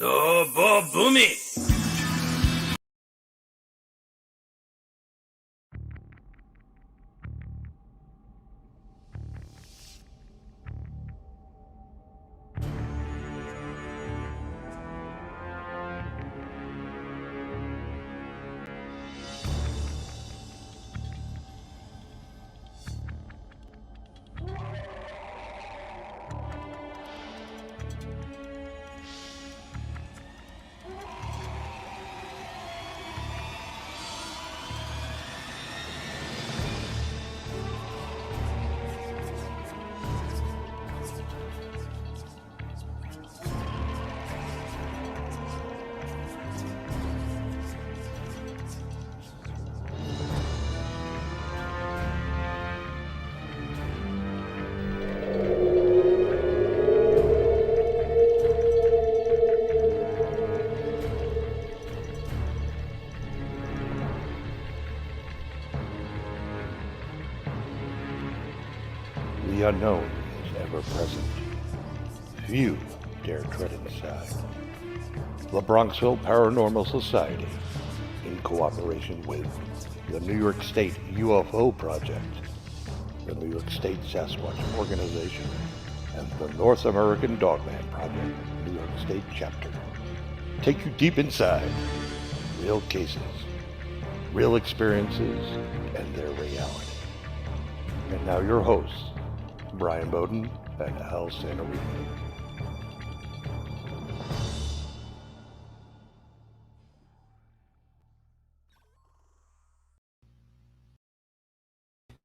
No, Bob Boomy. The unknown is ever present. Few dare tread inside. The Bronxville Paranormal Society, in cooperation with the New York State UFO Project, the New York State Sasquatch Organization, and the North American Dogman Project, New York State Chapter, take you deep inside real cases, real experiences, and their reality. And now your hosts, Bryan Bowden and Santariga.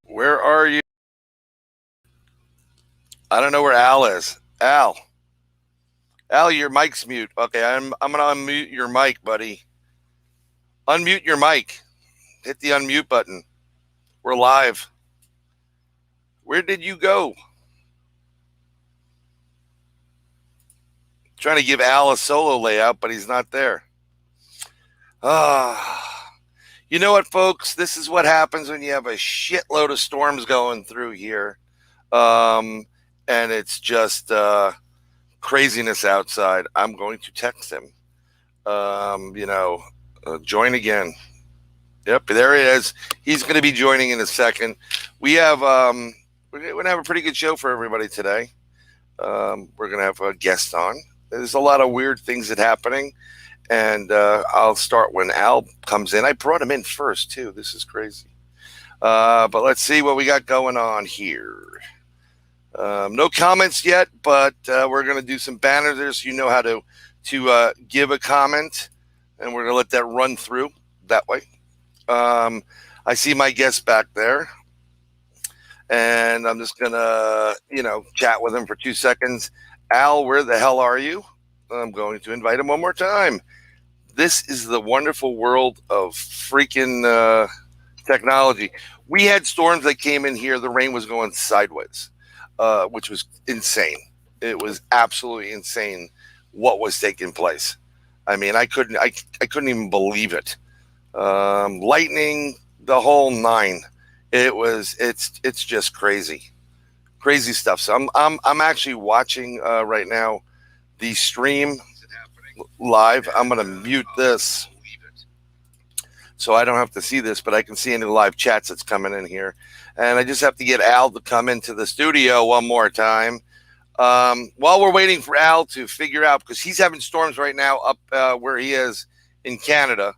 Where are you? I don't know where Al is. Al, your mic's mute. Okay, I'm gonna unmute your mic, buddy. Unmute your mic. Hit the unmute button. We're live. Where did you go? Trying to give Al a solo layout, but he's not there. You know what, folks? This is what happens when you have a shitload of storms going through here. And it's just craziness outside. I'm going to text him. Join again. Yep, there he is. He's going to be joining in a second. We have we're going to have a pretty good show for everybody today. We're going to have a guest on. There's a lot of weird things that are happening, and I'll start when Al comes in. I brought him in first, too. This is crazy. But let's see what we got going on here. No comments yet, but we're going to do some banners there so you know how to give a comment, and we're going to let that run through that way. I see my guest back there, and I'm just going to, chat with him for 2 seconds. Al, where the hell are you? I'm going to invite him one more time. This is the wonderful world of freaking technology. We had storms that came in here. The rain was going sideways, which was insane. It was absolutely insane what was taking place. I mean, I couldn't even believe it. Lightning, the whole nine. It's just crazy stuff. So I'm actually watching right now the stream live. I'm gonna mute this so I don't have to see this, but I can see any live chats that's coming in here. And I just have to get Al to come into the studio one more time. While we're waiting for Al to figure out, because he's having storms right now up where he is in Canada.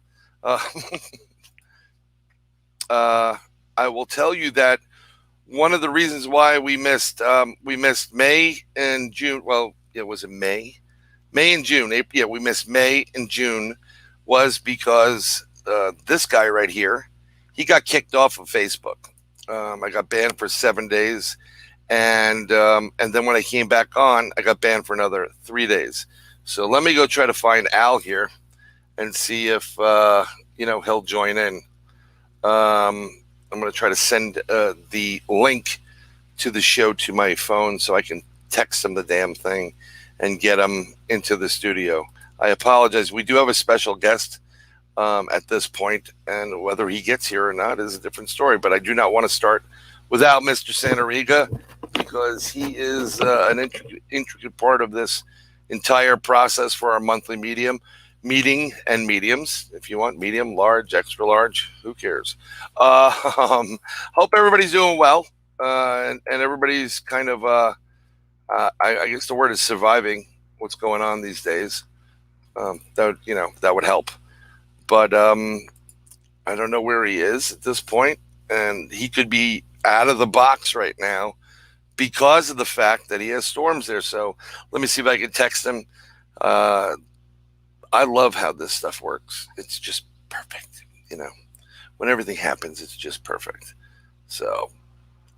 I will tell you that one of the reasons why we missed May and June. Well, it was in May and June. We missed May and June was because this guy right here, he got kicked off of Facebook. I got banned for 7 days, and then when I came back on, I got banned for another 3 days. So let me go try to find Al here and see if he'll join in. I'm going to try to send the link to the show to my phone so I can text him the damn thing and get him into the studio. I apologize. We do have a special guest at this point, and whether he gets here or not is a different story. But I do not want to start without Mr. Santariga, because he is an intricate part of this entire process for our monthly meeting and mediums. If you want medium, large, extra large, who cares? Hope everybody's doing well, and everybody's kind of, I guess the word is surviving what's going on these days. That would help. But I don't know where he is at this point, and he could be out of the box right now because of the fact that he has storms there. So let me see if I can text him. I love how this stuff works. It's just perfect. When everything happens, it's just perfect. So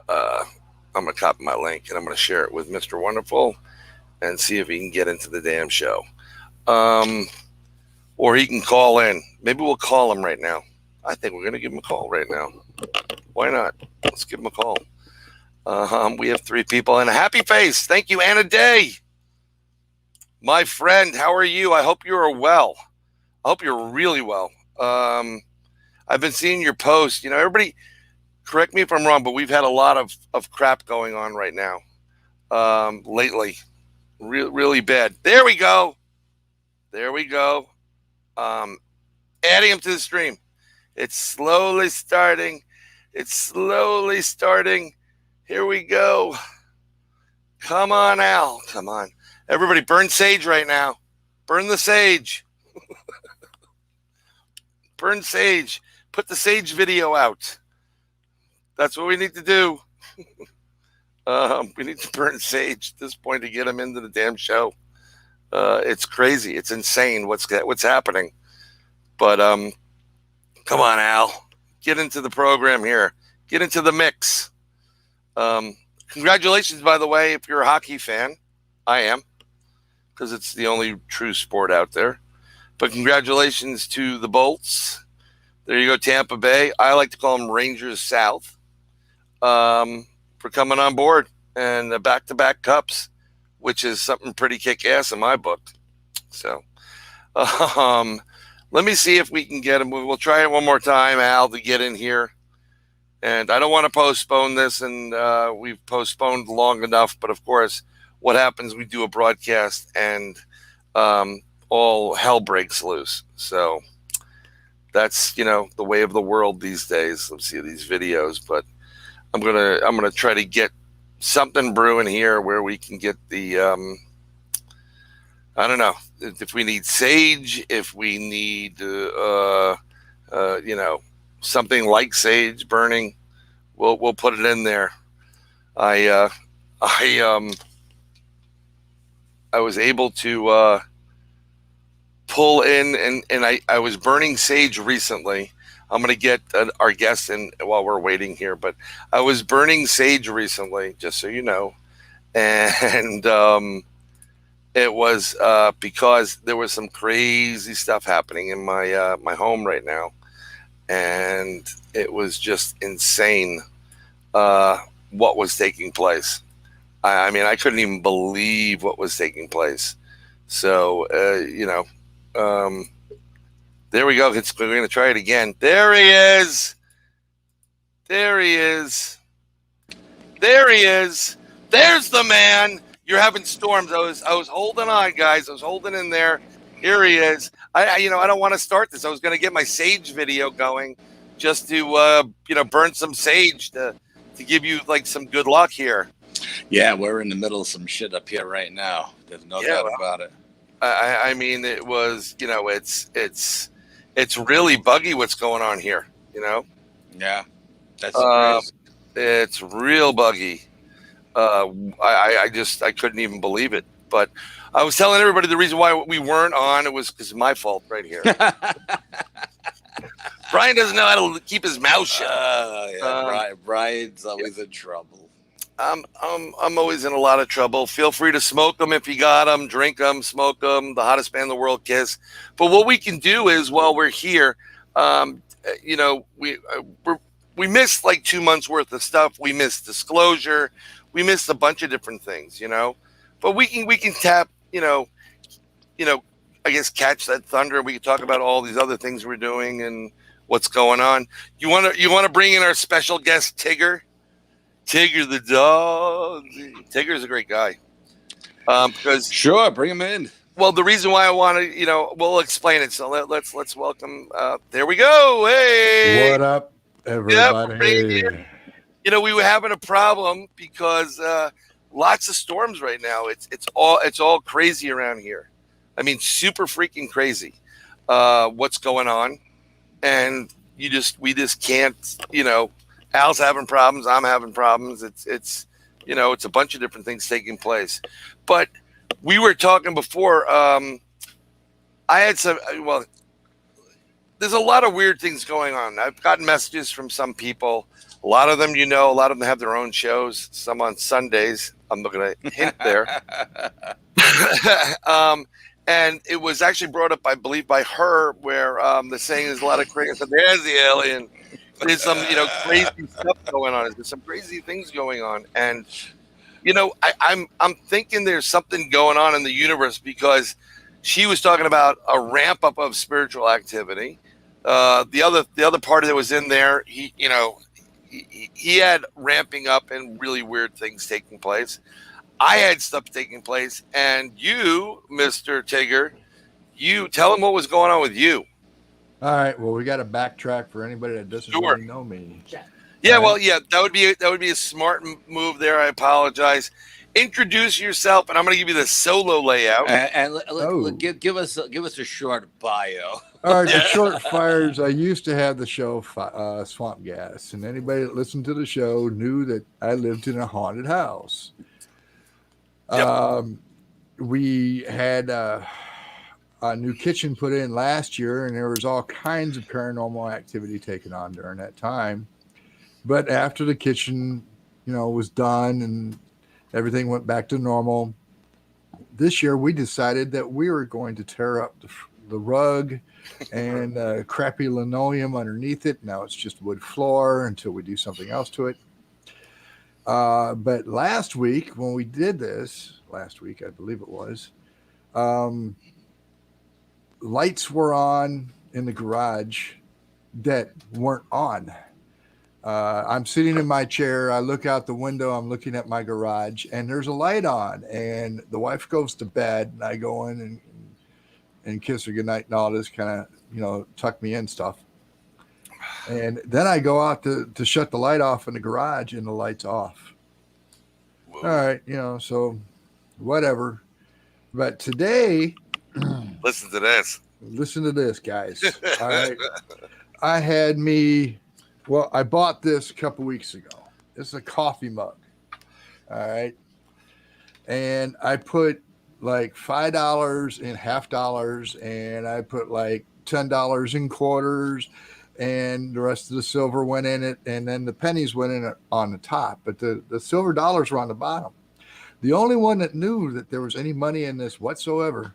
I'm going to copy my link and I'm going to share it with Mr. Wonderful and see if he can get into the damn show. Or he can call in. Maybe we'll call him right now. I think we're going to give him a call right now. Why not? Let's give him a call. We have 3 people and a happy face. Thank you, Anna Day. My friend, how are you? I hope you are well. I hope you're really well. I've been seeing your posts. Everybody, correct me if I'm wrong, but we've had a lot of crap going on right now lately. Really bad. There we go. Adding him to the stream. It's slowly starting. Here we go. Come on, Al. Come on. Everybody burn sage right now. Burn the sage. Burn sage. Put the sage video out. That's what we need to do. We need to burn sage at this point to get him into the damn show. It's crazy. It's insane what's happening. But come on, Al. Get into the program here. Get into the mix. Congratulations, by the way, if you're a hockey fan. I am, because it's the only true sport out there. But congratulations to the Bolts. There you go, Tampa Bay. I like to call them Rangers South, for coming on board and the back-to-back cups, which is something pretty kick-ass in my book. So let me see if we can get him. We'll try it one more time, Al, to get in here. And I don't want to postpone this, and we've postponed long enough. But, of course, what happens, we do a broadcast, and all hell breaks loose. So that's, the way of the world these days. Let's see these videos. But I'm gonna try to get something brewing here where we can get the I don't know if we need sage, if we need something like sage burning, we'll put it in there. I was able to pull in and I was burning sage recently. I'm going to get our guest in while we're waiting here, but I was burning sage recently, just so you know. And it was because there was some crazy stuff happening in my my home right now. And it was just insane what was taking place. I mean, I couldn't even believe what was taking place. So, there we go. We're going to try it again. There he is. There he is. There he is. There's the man. You're having storms. I was holding on, guys. I was holding in there. Here he is. I don't want to start this. I was going to get my sage video going just to, burn some sage to give you like some good luck here. Yeah, we're in the middle of some shit up here right now. There's no doubt about it. I mean, it was, it's really buggy what's going on here, Yeah, that's crazy. It's real buggy. I couldn't even believe it. But I was telling everybody the reason why we weren't on, it was because of my fault right here. Bryan doesn't know how to keep his mouth shut. Bryan's always in trouble. I'm always in a lot of trouble. Feel free to smoke them if you got them, drink them, smoke them. The hottest band in the world, Kiss. But what we can do is, while we're here, we missed like 2 months worth of stuff. We missed disclosure. We missed a bunch of different things, But we can tap, I guess catch that thunder. We can talk about all these other things we're doing and what's going on. You want to bring in our special guest, Tigger? Tigger the dog. Tigger's a great guy. Because Sure, bring him in. well, the reason why I want to, we'll explain it. So let's welcome. There we go. Hey, What up, everybody? Yep, we were having a problem because lots of storms right now. It's all crazy around here. I mean, super freaking crazy. What's going on? And we just can't. Al's having problems. I'm having problems. It's a bunch of different things taking place. But we were talking before. I had some. Well, there's a lot of weird things going on. I've gotten messages from some people. A lot of them, a lot of them have their own shows. Some on Sundays. I'm not going to hint there. And it was actually brought up, I believe, by her, where they're saying there's a lot of crazy. So there's the alien. There's some, crazy stuff going on. There's some crazy things going on, and I'm thinking there's something going on in the universe because she was talking about a ramp up of spiritual activity. The other party that was in there, he had ramping up and really weird things taking place. I had stuff taking place, and you, Mr. Tigger, you tell him what was going on with you. All right. Well, we got to backtrack for anybody that doesn't really know me. Yeah, Right. well, yeah, that would be a smart move there. I apologize. Introduce yourself, and I'm going to give you the solo layout. And give us a short bio. All right. The short fires. I used to have the show Swamp Gas, and anybody that listened to the show knew that I lived in a haunted house. Yep. We had a new kitchen put in last year, and there was all kinds of paranormal activity taken on during that time. But after the kitchen, was done and everything went back to normal, this year we decided that we were going to tear up the rug and crappy linoleum underneath it. Now it's just wood floor until we do something else to it. But last week when we did this, I believe it was, lights were on in the garage that weren't on. I'm sitting in my chair. I look out the window. I'm looking at my garage, and there's a light on. And the wife goes to bed, and I go in and kiss her goodnight and all this kind of, tuck me in stuff. And then I go out to shut the light off in the garage, and the light's off. Whoa. All right, so whatever. But today, listen to this, guys. All right, I bought this a couple weeks ago. It's a coffee mug. All right, and I put like $5 in $50, and I put like $10 in quarters. And the rest of the silver went in it, and then the pennies went in it on the top. But the silver dollars were on the bottom. The only one that knew that there was any money in this whatsoever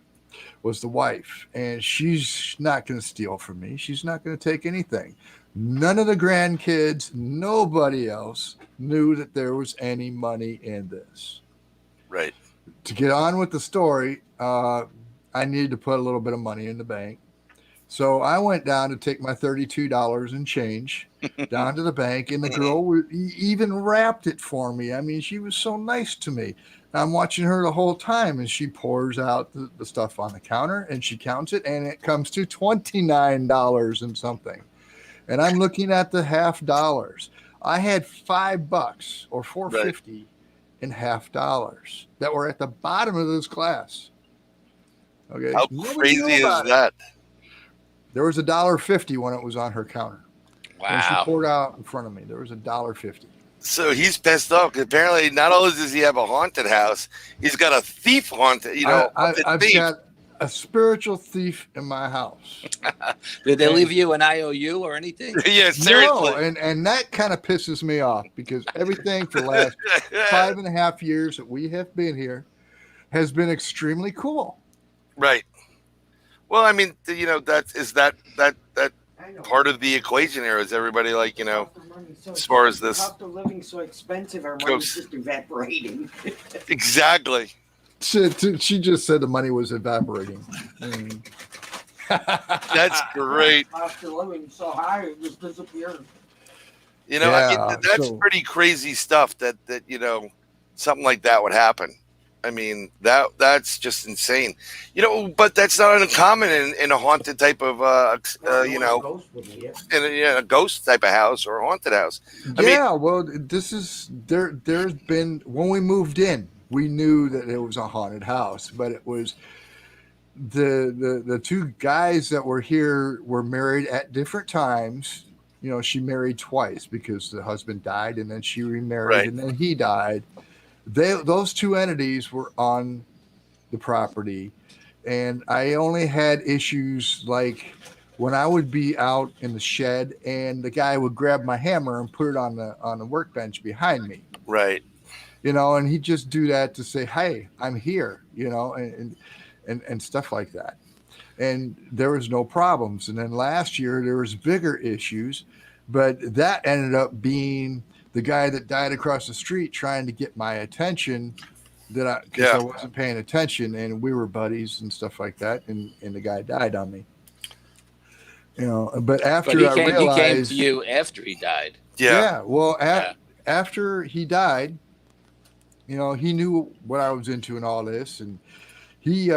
was the wife. And she's not going to steal from me. She's not going to take anything. None of the grandkids, nobody else knew that there was any money in this. Right. To get on with the story, I needed to put a little bit of money in the bank. So I went down to take my $32 and change down to the bank, and the girl even wrapped it for me. I mean, she was so nice to me. I'm watching her the whole time, and she pours out the stuff on the counter, and she counts it, and it comes to $29 and something. And I'm looking at the $50. I had $5 or $4.50 in $50 that were at the bottom of this glass. Okay, how crazy is that? There was $1.50 when it was on her counter. Wow. When she poured out in front of me, there was $1.50. So he's pissed off because apparently not only does he have a haunted house, he's got a thief haunted. I've got a spiritual thief in my house. Did they leave you an IOU or anything? Yeah, seriously. No, and that kind of pisses me off because everything for the last 5.5 years that we have been here has been extremely cool. Right. Well, I mean, that part of the equation here is everybody as far as this. Cost of living so expensive, our money's just evaporating. Exactly. She just said the money was evaporating. That's great. Cost of living so high, it just disappeared. That's pretty crazy stuff that something like that would happen. I mean, that's just insane. You know, but that's not uncommon in a haunted type of, in a ghost type of house or a haunted house. Yeah, well, this is there's been, when we moved in, we knew that it was a haunted house, but it was the two guys that were here were married at different times. You know, she married twice because the husband died, and then she remarried, Right. and then he died. Those two entities were on the property, and I only had issues like when I would be out in the shed and the guy would grab my hammer and put it on the workbench behind me. Right. You know, and he'd just do that to say, "Hey, I'm here," you know, and stuff like that. And there was no problems. And then last year there was bigger issues, but that ended up being the guy that died across the street trying to get my attention, because I wasn't paying attention, and we were buddies and stuff like that, and the guy died on me. You know, but after he I came realized, to you after he died. Yeah. well, after he died, you know, he knew what I was into and all this, and he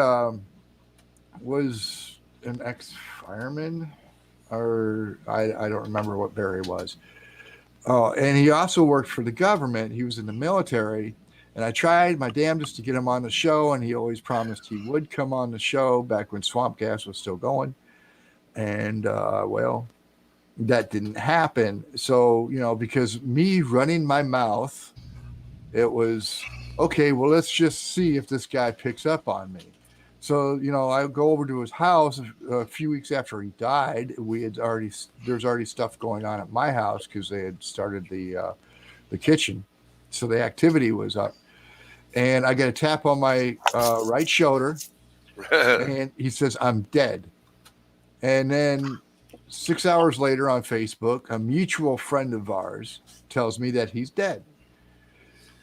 was an ex-fireman, or I don't remember what Barry was. Oh, and he also worked for the government. He was in the military, and I tried my damnedest to get him on the show, and he always promised he would come on the show back when Swamp Gas was still going. And well, that didn't happen. So, you know, because me running my mouth, it was okay. Well, let's just see if this guy picks up on me. So, you know, I go over to his house a few weeks after he died. There's already stuff going on at my house because they had started the kitchen, so the activity was up. And I get a tap on my right shoulder, and he says, "I'm dead." And then 6 hours later on Facebook, a mutual friend of ours tells me that he's dead.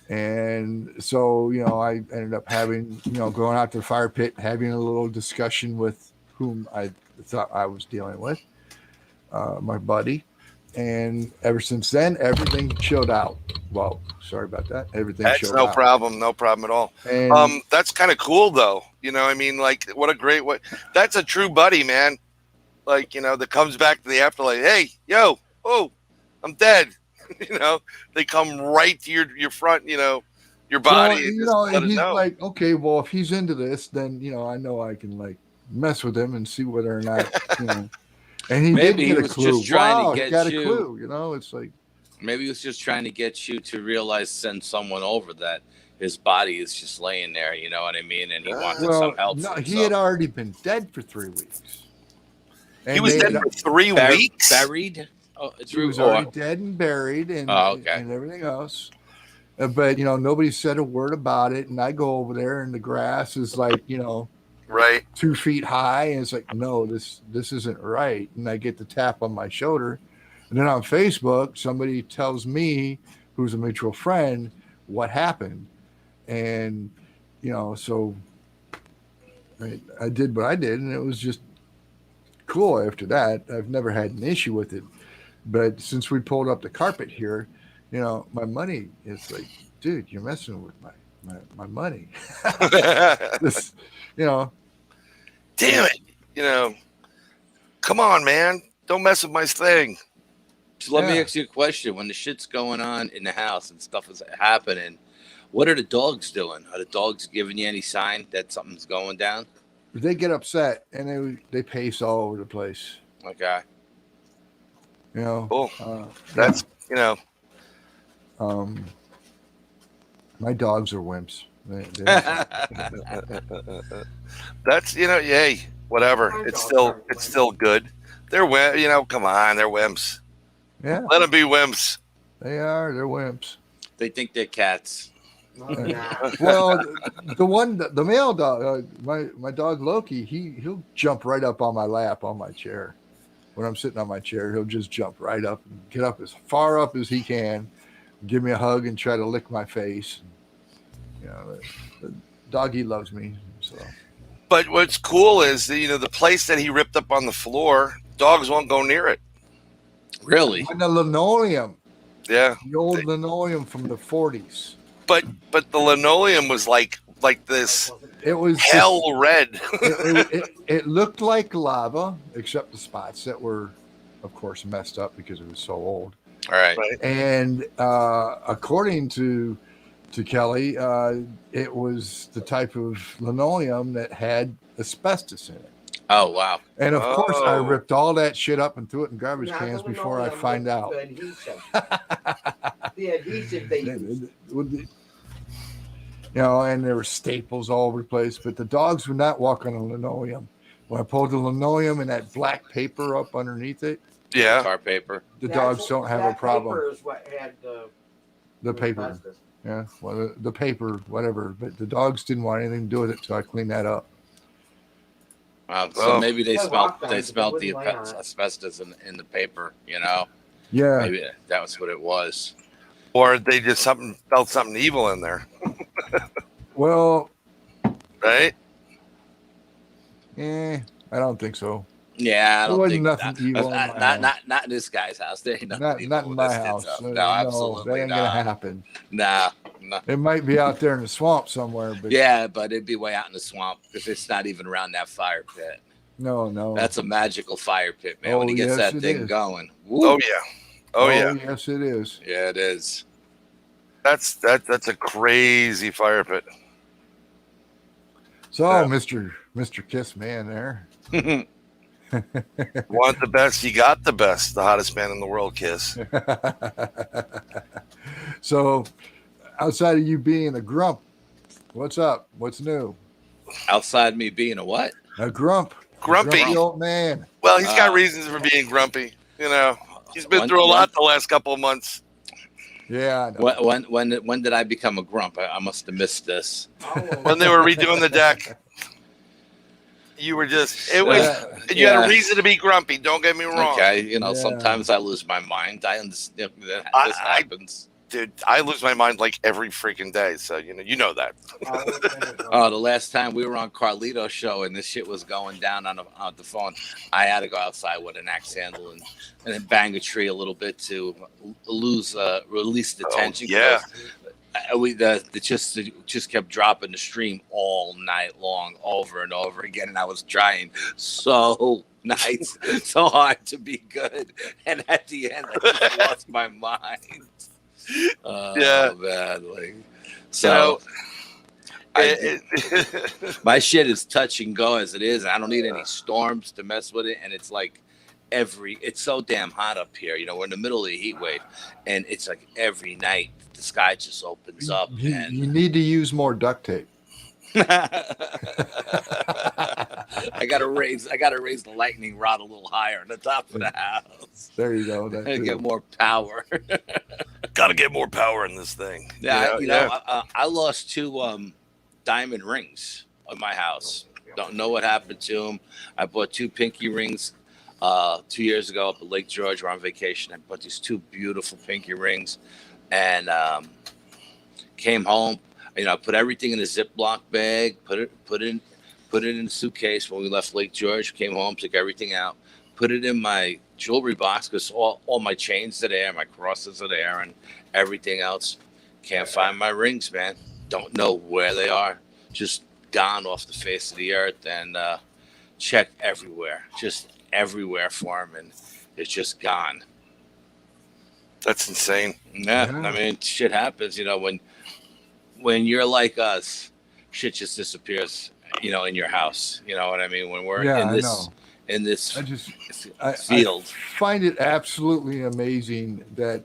And so, you know, I ended up having, you know, going out to the fire pit, having a little discussion with whom I thought I was dealing with, my buddy. And ever since then, everything chilled out. Well, sorry about that. Everything chilled out. No problem at all. And, that's kind of cool, though. You know, I mean, like, what a great way. That's a true buddy, man. Like, you know, that comes back to the afterlife. Hey, yo, oh, I'm dead. You know, they come right to your front, you know, your body. Well, and you know, and he's know. like, okay, well, if he's into this, then, you know I can like mess with him and see whether or not, you know. And he Maybe did he get a was clue. just trying to Wow, get he got you- a clue. You know, it's like, Maybe he was just trying to get you to realize, send someone over that his body is just laying there. You know what I mean? And he wanted some help. no, for he had himself. already been dead for 3 weeks. And He was dead for 3 weeks? Buried? Oh, it's He was already dead and buried, and and everything else. But, you know, nobody said a word about it. And I go over there, and the grass is like, you know, right 2 feet high. And it's like, no, this isn't right. And I get the tap on my shoulder. And then on Facebook, somebody tells me, who's a mutual friend, what happened. And, you know, so I did what I did, and it was just cool after that. I've never had an issue with it. But since we pulled up the carpet here, you know, my money is like, dude, you're messing with my money. This, you know. Damn it. You know, come on, man. Don't mess with my thing. So let me ask you a question. When the shit's going on in the house and stuff is happening, what are the dogs doing? Are the dogs giving you any sign that something's going down? They get upset and they pace all over the place. Okay. You know. Cool. That's, you know. My dogs are wimps. That's, you know, yay, whatever. It's still good. They're, you know, come on, they're wimps. Yeah. Let them be wimps. They're wimps. They think they're cats. Well, the male dog, my dog Loki, he'll jump right up on my lap on my chair. When I'm sitting on my chair, he'll just jump right up and get up as far up as he can, give me a hug and try to lick my face. You know, the doggy loves me. So. But what's cool is that, you know, the place that he ripped up on the floor, dogs won't go near it. Really? On the linoleum. Yeah. The old linoleum from the 40s. But the linoleum was like like this It was hell red. it looked like lava, except the spots that were, of course, messed up because it was so old. All right. And according to Kelly, it was the type of linoleum that had asbestos in it. Oh, wow. And of course, I Oh. ripped all that shit up and threw it in garbage Now, cans the before I linoleum find was out. The adhesive. The adhesive they used. You know, and there were staples all over the place, but the dogs would not walk on the linoleum. When I pulled the linoleum and that black paper up underneath it, Yeah. Tar paper. the dogs don't have a problem. Paper is what had The paper, asbestos. yeah, well, the paper, whatever. But the dogs didn't want anything to do with it, so I cleaned that up. Wow. So maybe they Yeah, smelled lockdown, they they smelled the wouldn't lay on it. asbestos in the paper. You know, Yeah, maybe that was what it was. Or they just felt something evil in there, well, right? I don't think so. Yeah, I There don't wasn't think nothing evil in my house. not in this guy's house. There ain't nothing Not evil in my this house. kid's No, No, absolutely that ain't gonna not. happen. Nah. It might be out there in the swamp somewhere, but Yeah, but it'd be way out in the swamp because it's not even around that fire pit. no. That's a magical fire pit, man. When Oh, he gets yes, that it thing is. going. Oh Woo. yeah. Oh yeah. Yes, it is. Yeah, it is. That's a crazy fire pit. So, Yeah. Mr. Kiss Man there. Want the best, you got the best. The hottest man in the world, Kiss. So, outside of you being a grump, what's up? What's new? Outside me being a what? A grump. Grumpy. Grumpy old man. Well, he's got Uh, reasons for being grumpy. You know, he's been One- through a one- lot the last couple of months. Yeah, I know. When did I become a grump? I must have missed this. When they were redoing the deck, you were just, it was, you had Yeah. a reason to be grumpy. Don't get me wrong. Okay, you know, Yeah. sometimes I lose my mind. I understand that I- this I- happens. Dude, I lose my mind like every freaking day. So, you know that. Oh, the last time we were on Carlito's show and this shit was going down on the phone, I had to go outside with an axe handle and then bang a tree a little bit to release the Oh, tension. yeah. It just kept dropping the stream all night long, over and over again, and I was trying so nice, so hard to be good, and at the end, I just lost my mind. Yeah. Man, like, so. My shit is touch and go as it is. I don't need any storms to mess with it. And it's like it's so damn hot up here. You know, we're in the middle of the heat wave, and it's like every night the sky just opens up. You And need to use more duct tape. I gotta raise the lightning rod a little higher on the top of the house. There you go. That And too. get more power. Got to get more power in this thing. Yeah, I lost 2 diamond rings on my house. Don't know what happened to them. I bought 2 pinky rings 2 years ago up at Lake George. We're on vacation. I bought these 2 beautiful pinky rings, and came home. You know, I put everything in a Ziploc bag. Put it in a suitcase when we left Lake George. Came home, took everything out, put it in my jewelry box because all my chains are there, my crosses are there, and everything else. Can't find my rings, man. Don't know where they are. Just gone off the face of the earth, and check everywhere, just everywhere for them, and it's just gone. That's insane. Yeah, Yeah. I mean, shit happens. You know, when you're like us, shit just disappears. You know, in your house. You know what I mean? When we're Yeah, I in know. this I field. find it absolutely amazing that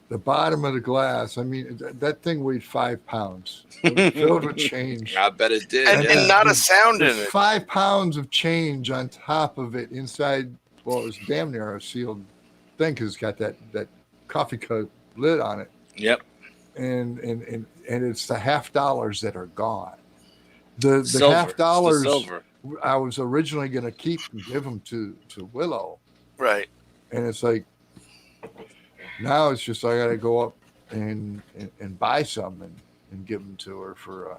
the bottom of the glass, I mean, that thing weighed 5 pounds. It was filled with change. I bet it did. And, yeah. and not a sound in There's it. 5 pounds of change on top of it inside. Well, it was damn near a sealed thing because it's got that coffee cup lid on it. Yep. And it's the $half that are gone. The Silver. $half It's the silver. I was originally going to keep and give them to Willow, Right. and it's like now it's just I got to go up and buy some and give them to her for.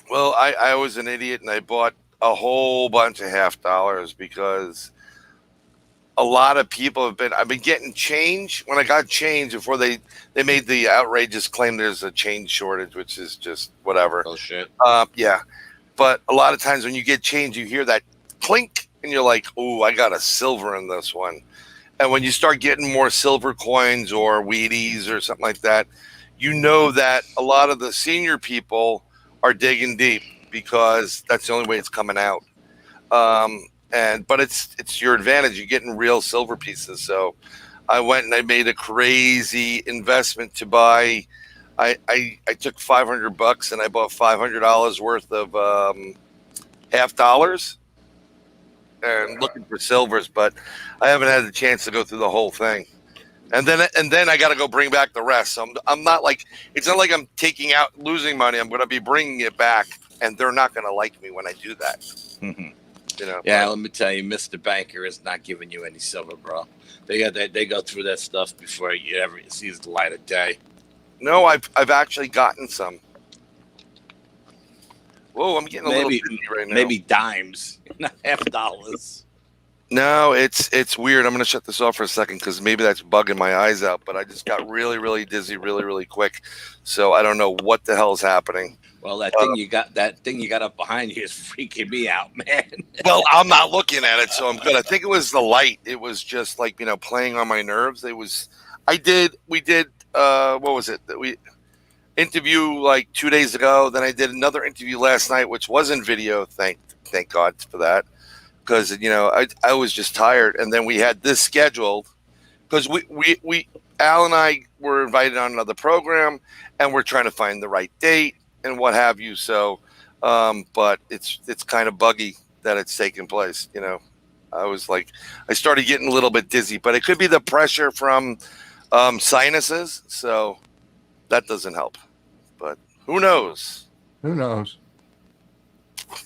Well, I was an idiot and I bought a whole bunch of $half because a lot of people I've been getting change. When I got change before they made the outrageous claim there's a change shortage, which is just whatever. Oh shit. Yeah. But a lot of times when you get change, you hear that clink and you're like, oh, I got a silver in this one. And when you start getting more silver coins or Wheaties or something like that, you know that a lot of the senior people are digging deep because that's the only way it's coming out. But it's your advantage. You're getting real silver pieces. So I went and I made a crazy investment to buy. I took $500 and I bought $500 worth of half dollars and looking for silvers, but I haven't had the chance to go through the whole thing. And then I got to go bring back the rest. So I'm not like, it's not like I'm losing money. I'm going to be bringing it back, and they're not going to like me when I do that. Mm-hmm. You know. Yeah, let me tell you, Mr. Banker is not giving you any silver, bro. They go through that stuff before you ever sees the light of day. No, I've actually gotten some. Whoa, I'm getting a little busy right now. Maybe dimes, not half dollars. No, it's weird. I'm going to shut this off for a second because maybe that's bugging my eyes out. But I just got really, really dizzy, really, really quick. So I don't know what the hell's happening. Well, that thing you got up behind you is freaking me out, man. Well, I'm not looking at it, so I'm good. I think it was the light. It was just like, playing on my nerves. We did what was it that we interview like 2 days ago? Then I did another interview last night, which wasn't video. Thank God for that, because I was just tired. And then we had this scheduled because we Al and I were invited on another program, and we're trying to find the right date and what have you. So, but it's kind of buggy that it's taking place. I started getting a little bit dizzy, but it could be the pressure from sinuses. So that doesn't help, but who knows? Who knows?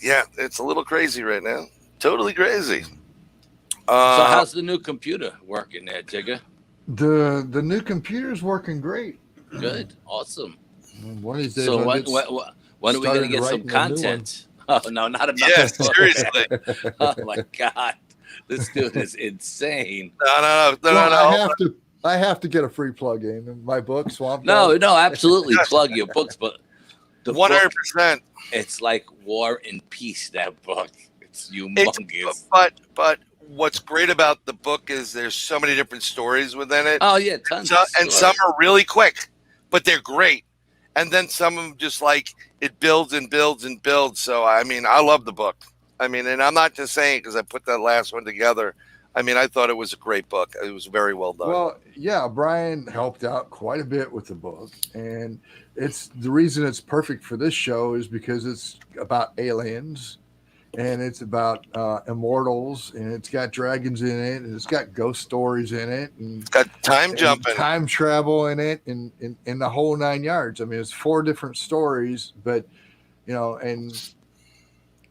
Yeah, it's a little crazy right now. Totally crazy. So how's the new computer working there, Tigger? The new computer's working great. Good, awesome. One of these days, so when are we going to get some content? Oh no, not about yeah, seriously. Oh my God, this dude is insane. No. I have to get a free plug-in in my book, Swamp. No, absolutely plug your books, but the 100%. It's like War and Peace. That book, it's humongous. But what's great about the book is there's so many different stories within it. Oh yeah, tons. And some are really quick, but they're great. And then some of them just like it builds and builds and builds. So I love the book. And I'm not just saying because I put that last one together. I thought it was a great book. It was very well done. Well, yeah, Bryan helped out quite a bit with the book, and it's the reason it's perfect for this show is because it's about aliens, and it's about immortals, and it's got dragons in it, and it's got ghost stories in it, and it's got time jumping, time travel in it, and in the whole 9 yards. It's 4 different stories, but and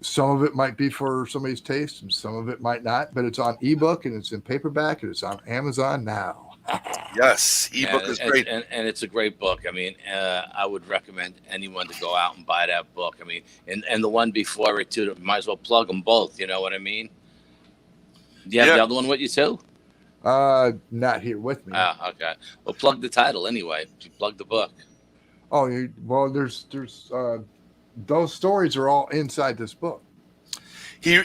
some of it might be for somebody's taste and some of it might not, but it's on ebook and it's in paperback and it's on Amazon now. Yes, ebook is great. And it's a great book. I would recommend anyone to go out and buy that book. And the one before it too, might as well plug them both. You know what I mean? Do you have the other one with you too? Not here with me. Oh, okay. Well, plug the title anyway. You plug the book. Oh, well, there's those stories are all inside this book. He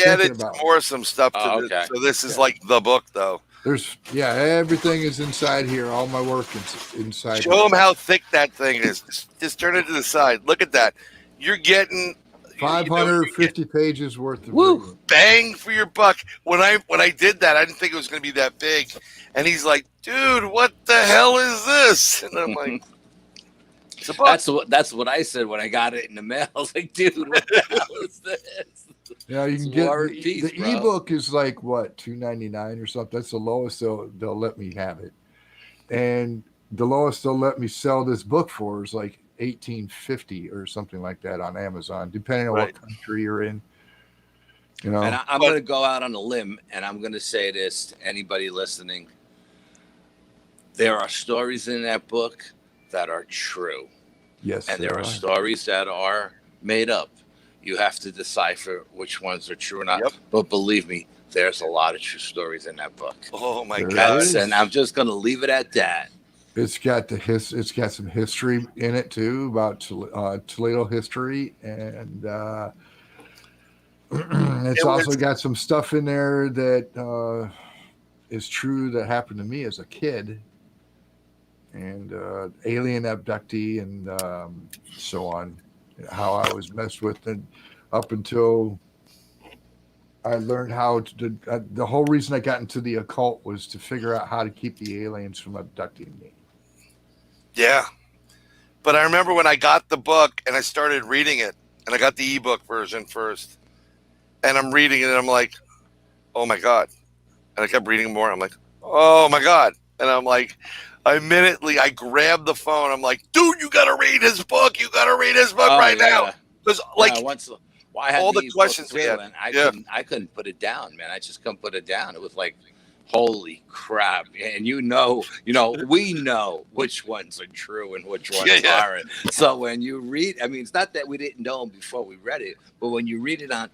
added some stuff to this. So this is like the book, though. Everything is inside here. All my work is inside. Show them how thick that thing is. Just turn it to the side. Look at that. You're getting 550 pages worth of bang for your buck. When I did that, I didn't think it was going to be that big. And he's like, "Dude, what the hell is this?" And I'm like. That's what I said when I got it in the mail. I was like, dude, what the hell is this? Yeah, you can get the ebook is like what, $2.99 or something. That's the lowest they'll let me have it, and the lowest they'll let me sell this book for is like $18.50 or something like that on Amazon, depending on what country you're in. And I'm going to go out on a limb, and I'm going to say this to anybody listening: there are stories in that book that are true. Yes. And there are stories that are made up. You have to decipher which ones are true or not. Yep. But believe me, there's a lot of true stories in that book. Oh my There God! is. And I'm just gonna leave it at that. It's got it's got some history in it too, about Toledo history, and it's also got some stuff in there that is true that happened to me as a kid, and alien abductee, and so on. How I was messed with, and up until I learned how to. The whole reason I got into the occult was to figure out how to keep the aliens from abducting me. Yeah, but I remember when I got the book and I started reading it, and I got the ebook version first, and I'm reading it, and I'm like, oh my God, and I kept reading more. I'm like, oh my God, and I'm like, immediately I grabbed the phone. I'm like, dude, you gotta read his book. You gotta read his book right now, because like I had all the these questions books we had. too, and I couldn't put it down, man. I just couldn't put it down. It was like, holy crap! And we know which ones are true and which ones aren't. So when you read, I mean, it's not that we didn't know them before we read it, but when you read it on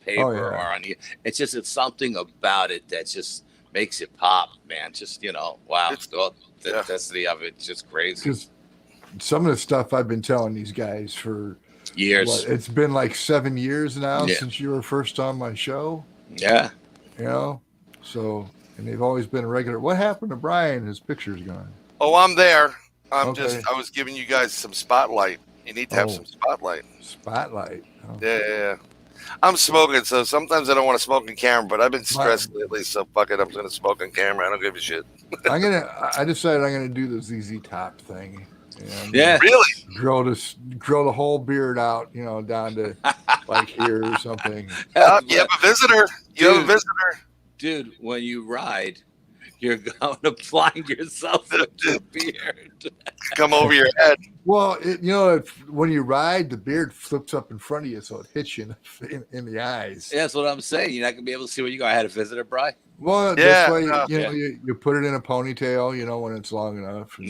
paper or on, it's something about it that just makes it pop, man. Just wow, the density of it's just crazy. Because some of the stuff I've been telling these guys for years. It's been like 7 years now since you were first on my show. Yeah. So, and they've always been a regular. What happened to Bryan? His picture's gone. Oh, I'm there. I was giving you guys some spotlight. You need to have some spotlight. Spotlight. Oh. Yeah. I'm smoking, so sometimes I don't want to smoke on camera, but I've been stressed lately, so fuck it. I'm going to smoke on camera. I don't give a shit. I decided I'm going to do the ZZ Top thing. Really? Grow the whole beard out, down to like here or something. You have a visitor. You have a visitor. Dude, when you ride, you're going to blind yourself with your beard. Come over your head. Well, when you ride, the beard flips up in front of you, so it hits you in the eyes. Yeah, that's what I'm saying. You're not going to be able to see where you go. I had a visitor, Bryan. Well, this way, you put it in a ponytail, when it's long enough. And,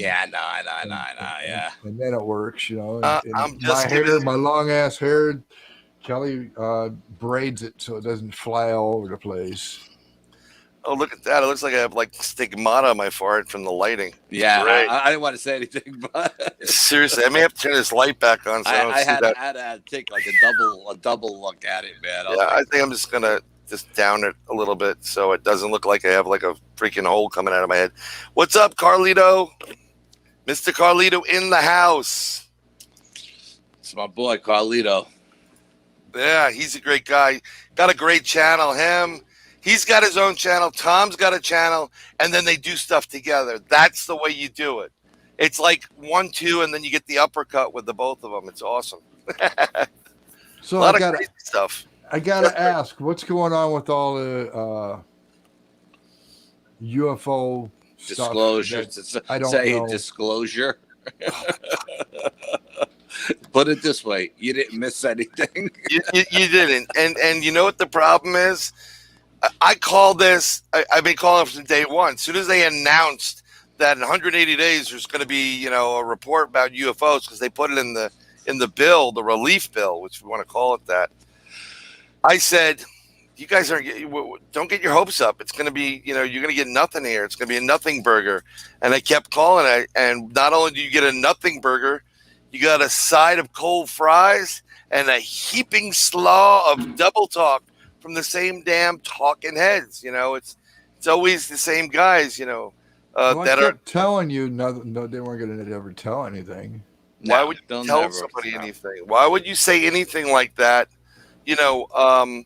and then it works, my long ass hair, Kelly braids it so it doesn't fly all over the place. Oh, look at that. It looks like I have like stigmata on my forehead from the lighting. Yeah, I didn't want to say anything, but seriously, I may have to turn this light back on. So I had to take like a double look at it, man. I think I'm just going to down it a little bit so it doesn't look like I have like a freaking hole coming out of my head. What's up, Carlito? Mr. Carlito in the house. It's my boy, Carlito. Yeah, he's a great guy. Got a great channel. He's got his own channel. Tom's got a channel, and then they do stuff together. That's the way you do it. It's like 1-2, and then you get the uppercut with the both of them. It's awesome. So a lot of crazy stuff. I gotta ask, what's going on with all the UFO disclosure? I don't know. Disclosure. Put it this way: you didn't miss anything. you didn't, and you know what the problem is? I call this. I've been calling it from day one. As soon as they announced that in 180 days there's going to be, a report about UFOs, because they put it in the bill, the relief bill, which we want to call it that. I said, you guys don't get your hopes up. It's going to be, you're going to get nothing here. It's going to be a nothing burger. And I kept calling it. And not only do you get a nothing burger, you got a side of cold fries and a heaping slaw of double talk from the same damn talking heads. It's always the same guys, that are telling you no, they weren't going to ever tell anything. Why would you tell somebody anything? Why would you say anything like that? In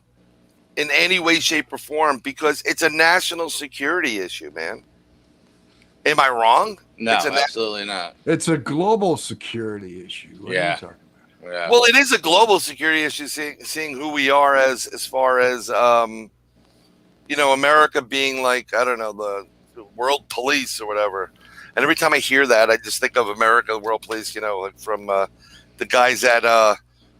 any way, shape, or form, because it's a national security issue, man. Am I wrong? No, absolutely not. It's a global security issue. What are you talking about? Yeah. Well, it is a global security issue, seeing who we are as far as, America being like, I don't know, the world police or whatever. And every time I hear that, I just think of America, world police, like from the guys at,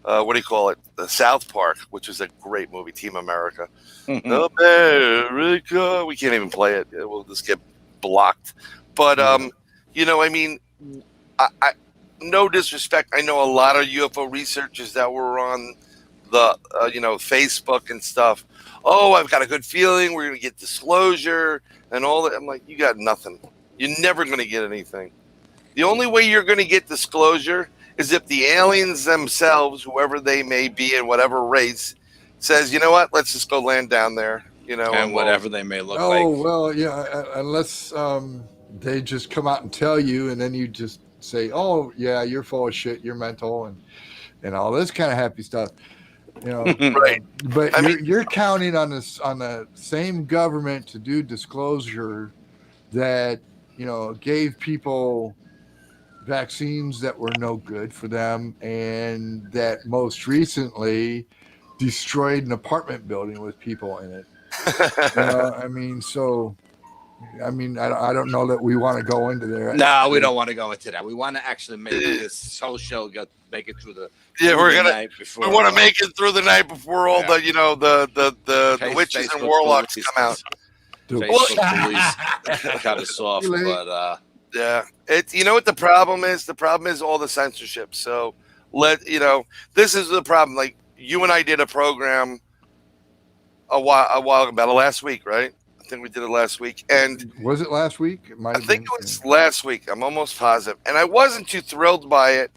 what do you call it? The South Park, which is a great movie, Team America. America. We can't even play it. We'll just get blocked. But, I no disrespect. I know a lot of UFO researchers that were on the, Facebook and stuff. oh, I've got a good feeling we're going to get disclosure and all that. I'm like, you got nothing. You're never going to get anything. The only way you're going to get disclosure is if the aliens themselves, whoever they may be in whatever race, says, you know what, let's just go land down there, you know, And whatever they may look Oh, like. well, yeah, unless they just come out and tell you, and then you just say, oh, yeah, you're full of shit, you're mental, and all this kind of happy stuff. You know, Right. but I you're counting on this on the same government to do disclosure that, you know, gave people vaccines that were no good for them, and that most recently destroyed an apartment building with people in it. I mean, so I mean, I don't know that we want to go into there. No, we don't want to go into that. We want to actually make this whole show make it through the night before. We want to make it through the night before all the, you know, the witches Facebook and warlocks police, come out. Facebook police kind of soft, but yeah, it's, you know what the problem is? The problem is all the censorship. So this is the problem. Like, you and I did a program a while about last week, right? I think we did it last week. And was it last week? It might I think it was last week. I'm almost positive. And I wasn't too thrilled by it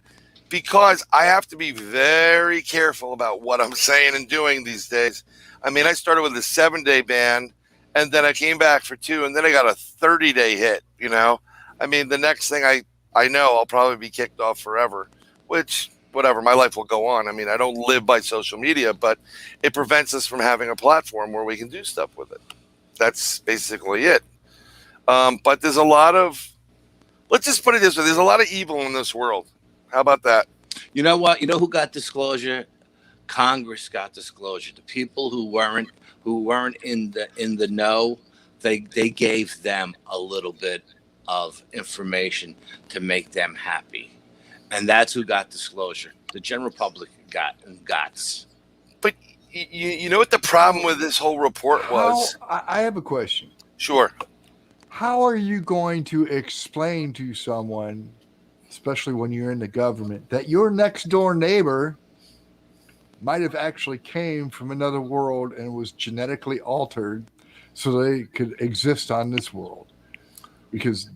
because I have to be very careful about what I'm saying and doing these days. I mean, I started with a 7-day ban, and then I came back for 2, and then I got a 30-day hit, you know? I mean, the next thing I know, I'll probably be kicked off forever, which, whatever, my life will go on. I mean, I don't live by social media, but it prevents us from having a platform where we can do stuff with it. That's basically it. But there's a lot of, let's just put it this way, there's a lot of evil in this world. How about that? You know what? You know who got disclosure? Congress got disclosure. The people who weren't in the know, they gave them a little bit of information to make them happy, and that's who got disclosure. The general public got. But you know what the problem with this whole report was? I have a question. Sure. How are you going to explain to someone, especially when you're in the government, that your next door neighbor might have actually came from another world and was genetically altered so they could exist on this world? Because,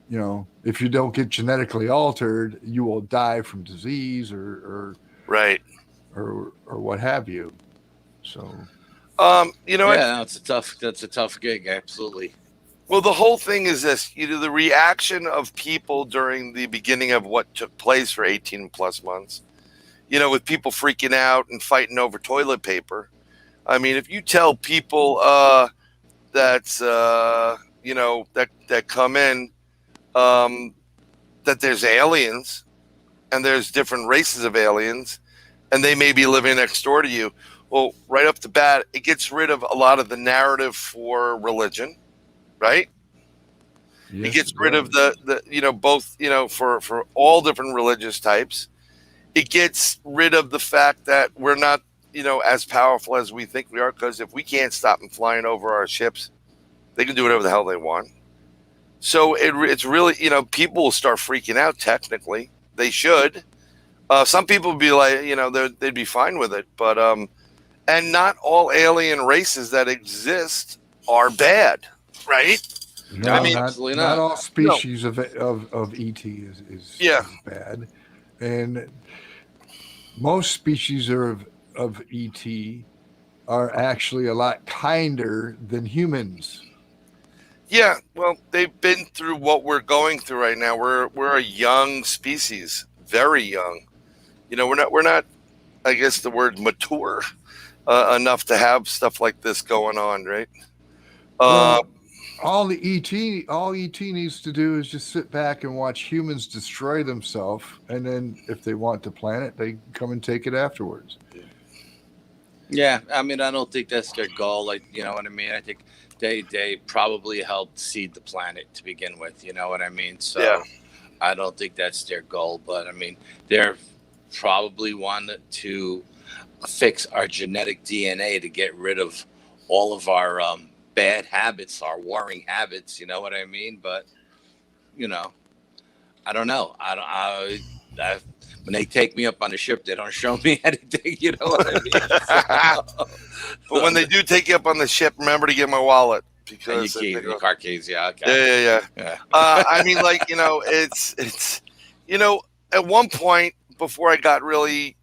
you know, if you don't get genetically altered, you will die from disease or right, or what have you. So, that's a tough gig, absolutely. Well, the whole thing is this: the reaction of people during the beginning of what took place for 18 plus months. You know, with people freaking out and fighting over toilet paper. I mean, if you tell people that come in that there's aliens and there's different races of aliens and they may be living next door to you, well, right off the bat, it gets rid of a lot of the narrative for religion, right? Yes, it gets rid of for all different religious types. It gets rid of the fact that we're not, as powerful as we think we are, because if we can't stop them flying over our ships, they can do whatever the hell they want. So it's really, people will start freaking out. Technically, they should. Some people would be like, they'd be fine with it, but and not all alien races that exist are bad, right? No, I mean, not all species of ET is bad, and most species of ET are actually a lot kinder than humans. Yeah, well, they've been through what we're going through right now. We're a young species, very young. We're not. I guess the word mature enough to have stuff like this going on, right? All ET needs to do is just sit back and watch humans destroy themselves, and then if they want the planet, they come and take it afterwards. Yeah, I mean, I don't think that's their goal. Like, you know what I mean? I think they probably helped seed the planet to begin with. You know what I mean? So yeah. I don't think that's their goal, but I mean, they're probably wanted to fix our genetic DNA to get rid of all of our bad habits, our warring habits, you know what I mean? But I don't know. when they take me up on the ship, they don't show me anything. You know what I mean? But when they do take you up on the ship, remember to get my wallet And because your car keys, yeah, okay. yeah. I mean, like, it's at one point before I got really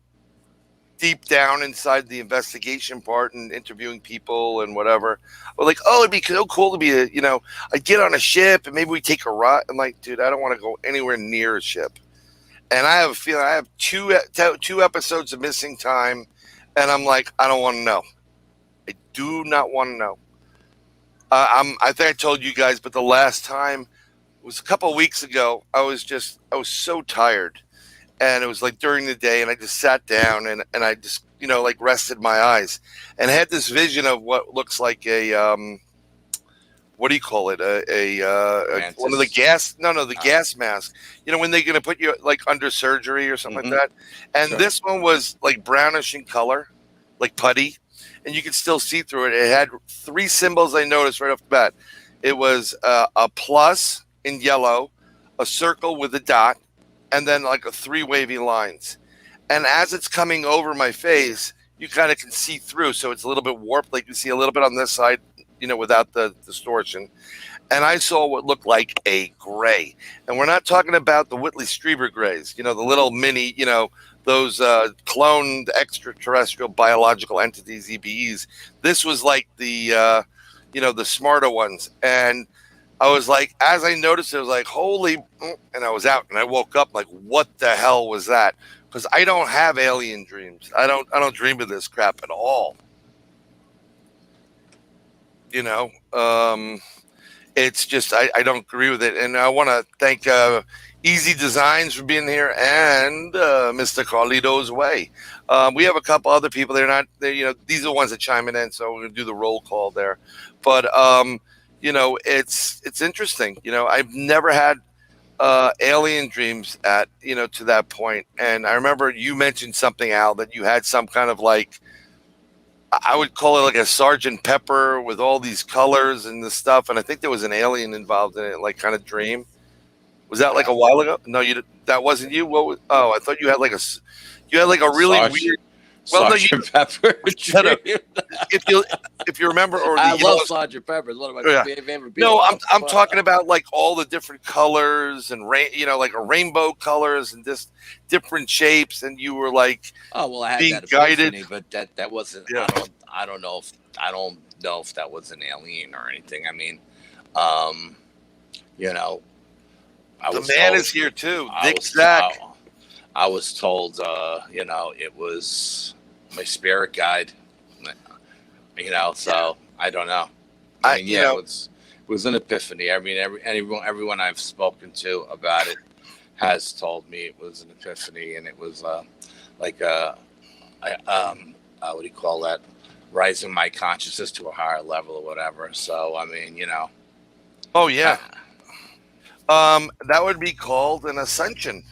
deep down inside the investigation part and interviewing people and whatever, I was like, oh, it'd be so cool to be I'd get on a ship and maybe we take a ride. I'm like, dude, I don't want to go anywhere near a ship. And I have a feeling I have two episodes of missing time, and I'm like, I don't want to know. I do not want to know. I think I told you guys, but the last time was a couple of weeks ago. I was so tired, and it was like during the day, and I just sat down and I just like rested my eyes and had this vision of what looks like a what do you call it? One of the gas? The gas mask. When they're gonna put you like under surgery or something like that. And this one was like brownish in color, like putty, and you could still see through it. It had 3 symbols I noticed right off the bat. It was a plus in yellow, a circle with a dot, and then like 3 wavy lines. And as it's coming over my face, you kind of can see through. So it's a little bit warped. Like you see a little bit on this side, without the distortion. And I saw what looked like a gray. And we're not talking about the Whitley Strieber grays, the little mini, those cloned extraterrestrial biological entities, EBEs. This was like the, the smarter ones. And I was like, as I noticed, it was like, holy, and I was out and I woke up like, what the hell was that? Because I don't have alien dreams. I don't dream of this crap at all. It's just I don't agree with it, and I want to thank Easy Designs for being here and Mr. Carlito's Way. We have a couple other people. These are the ones that chime in, so we're gonna do the roll call there. But it's interesting. I've never had alien dreams at to that point, and I remember you mentioned something, Al, that you had some kind of like, I would call it like a Sergeant Pepper with all these colors and this stuff. And I think there was an alien involved in it, like kind of dream. Was that like a while ago? No, that wasn't you. I thought you had like a really weird. Well, Sergeant Pepper. If you remember, or I love Sergeant Pepper. It's one of my favorite. No, I'm talking about like all the different colors and like a rainbow colors and just different shapes, and you were like, oh well, I had being that guided, but that wasn't. Yeah. I don't know if that was an alien or anything. I mean, the man is here too, Dick Zach. I was told, it was my spirit guide, so I don't know. It was an epiphany. I mean, everyone I've spoken to about it has told me it was an epiphany, and it was what do you call that? Rising my consciousness to a higher level or whatever. So, I mean, Oh, yeah. That would be called an ascension.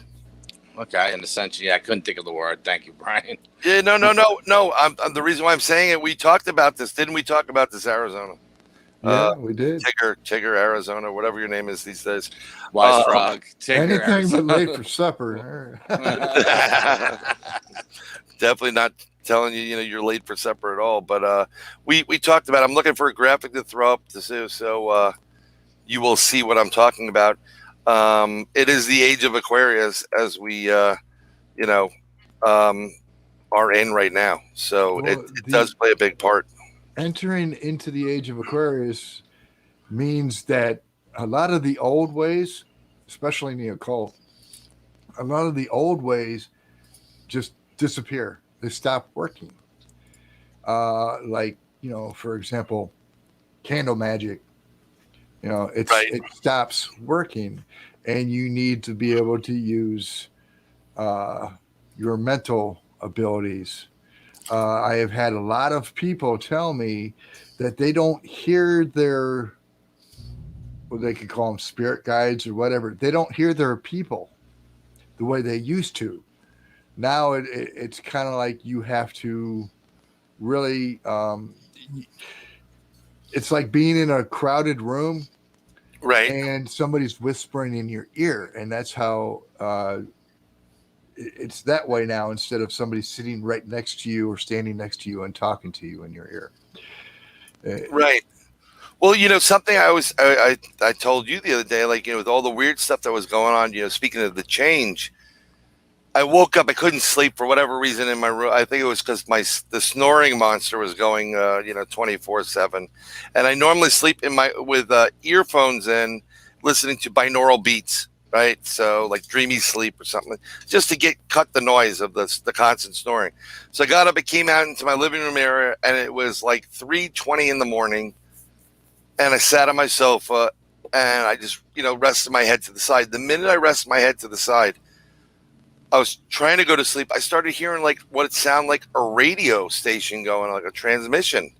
Okay, an ascension. Yeah, I couldn't think of the word. Thank you, Brian. Yeah, no. The reason why I'm saying it, we talked about this. Didn't we talk about this, Arizona? Yeah, we did. Tigger, Arizona, whatever your name is these days. Wise Frog. Tigger, anything Arizona. but late for supper. Definitely not telling you, you're late for supper at all. But we talked about, I'm looking for a graphic to throw up to see, so you will see what I'm talking about. It is the age of Aquarius as we, are in right now. So Well, it does play a big part. Entering into the age of Aquarius means that a lot of the old ways, especially in the occult, a lot of the old ways just disappear. They stop working. For example, candle magic. It stops working, and you need to be able to use your mental abilities. I have had a lot of people tell me that they don't hear their, what they could call them, spirit guides or whatever. They don't hear their people the way they used to. Now it's kind of like you have to really, it's like being in a crowded room. Right. And somebody's whispering in your ear. And that's how it's that way now instead of somebody sitting right next to you or standing next to you and talking to you in your ear. Right. Well, something I told you the other day, like, with all the weird stuff that was going on, speaking of the change, I woke up, I couldn't sleep for whatever reason in my room. I think it was because the snoring monster was going, 24/7. And I normally sleep with earphones in, listening to binaural beats, right? So like dreamy sleep or something, just to cut the noise of the constant snoring. So I got up, I came out into my living room area, and it was like 3:20 in the morning. And I sat on my sofa and I just, rested my head to the side. The minute I rested my head to the side, I was trying to go to sleep. I started hearing like what it sounded like a radio station going, like a transmission.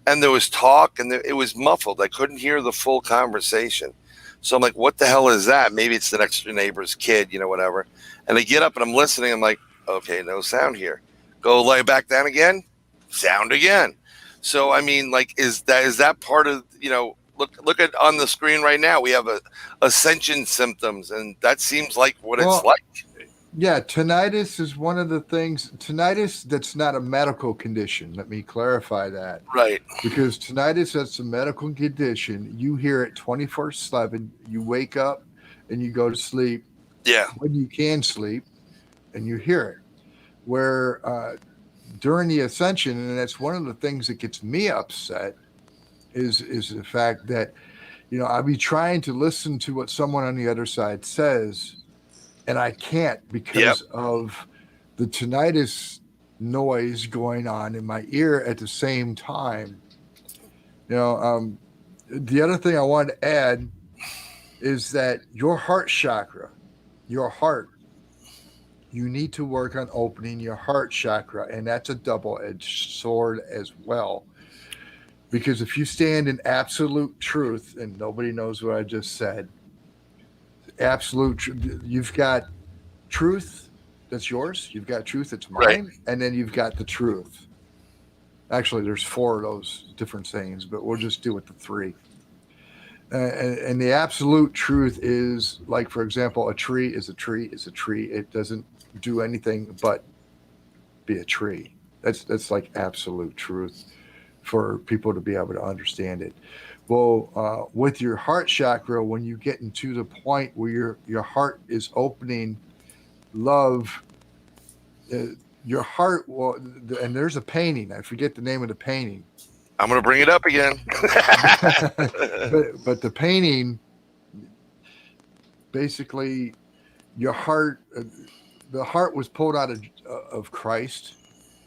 And there was talk and it was muffled. I couldn't hear the full conversation. So I'm like, what the hell is that? Maybe it's the next door neighbor's kid, whatever. And I get up and I'm listening. I'm like, okay, no sound here. Go lay back down again. Sound again. So, I mean, like, is that part of, look at on the screen right now, we have ascension symptoms, and that seems like what it's like. Yeah, tinnitus is one of the things. Tinnitus, that's not a medical condition. Let me clarify that. Right. Because tinnitus, that's a medical condition. You hear it 24/7. You wake up and you go to sleep. Yeah. When you can sleep, and you hear it. Where during the ascension, and that's one of the things that gets me upset, is the fact that, I'll be trying to listen to what someone on the other side says, and I can't because of the tinnitus noise going on in my ear at the same time. The other thing I wanted to add is that your heart chakra, your heart, you need to work on opening your heart chakra, and that's a double-edged sword as well. Because if you stand in absolute truth, and nobody knows what I just said, you've got truth that's yours, you've got truth that's mine, right. And then you've got the truth. Actually, there's 4 of those different sayings, but we'll just do it the 3. And the absolute truth is, like, for example, a tree is a tree is a tree. It doesn't do anything but be a tree. That's like absolute truth for people to be able to understand it. Well, with your heart chakra, when you get into the point where your heart is opening love, your heart will, and there's a painting. I forget the name of the painting. I'm going to bring it up again. but the painting, basically, your heart, the heart was pulled out of Christ,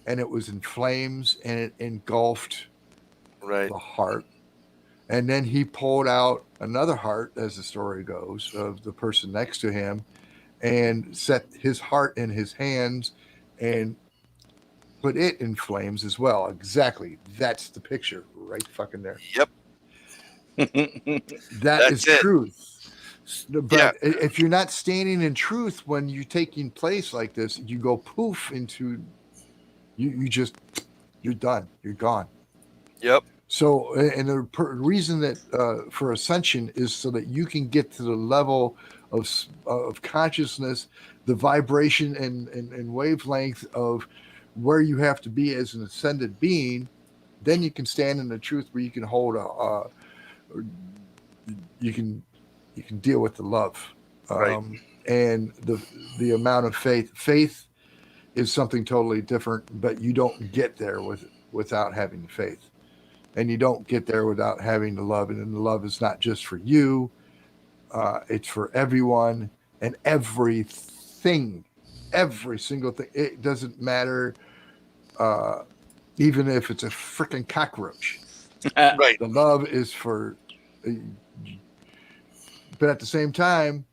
and it was in flames, and it engulfed the heart. And then he pulled out another heart, as the story goes, of the person next to him, and set his heart in his hands and put it in flames as well. Exactly. That's the picture right fucking there. Yep. That's truth. But if you're not standing in truth when you're taking place like this, you go poof into, you're done. You're gone. Yep. So, and the reason that for ascension is so that you can get to the level of consciousness, the vibration and wavelength of where you have to be as an ascended being. Then you can stand in the truth where you can hold you can deal with the love, and the amount of faith. Faith is something totally different, but you don't get there without having faith. And you don't get there without having the love. And the love is not just for you. It's for everyone and everything. Every single thing. It doesn't matter, even if it's a freaking cockroach. Right. The love is for... But at the same time,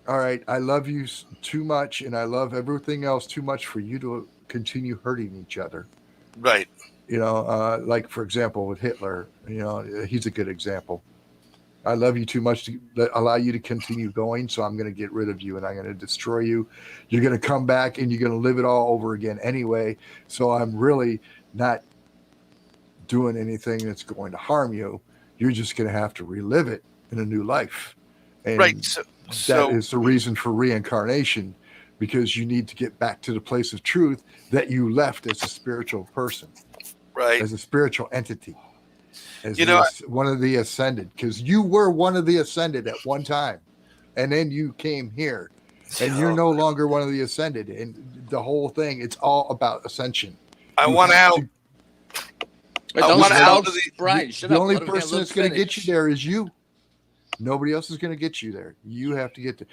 all right, I love you too much, and I love everything else too much for you to continue hurting each other. Right. Like, for example, with Hitler, he's a good example. I love you too much to allow you to continue going, so I'm going to get rid of you and I'm going to destroy you. You're going to come back and you're going to live it all over again anyway, so I'm really not doing anything that's going to harm you. You're just going to have to relive it in a new life. And that is the reason for reincarnation. because you need to get back to the place of truth that you left as a spiritual person, Right. as a spiritual entity, as one of the ascended, because you were one of the ascended at one time, and then you came here, and you're no longer one of the ascended. And the whole thing, it's all about ascension. I want out. I want out of the Brian. Shut the up. only Let him person that's going to get you there is you. Nobody else is going to get you there. You have to get there.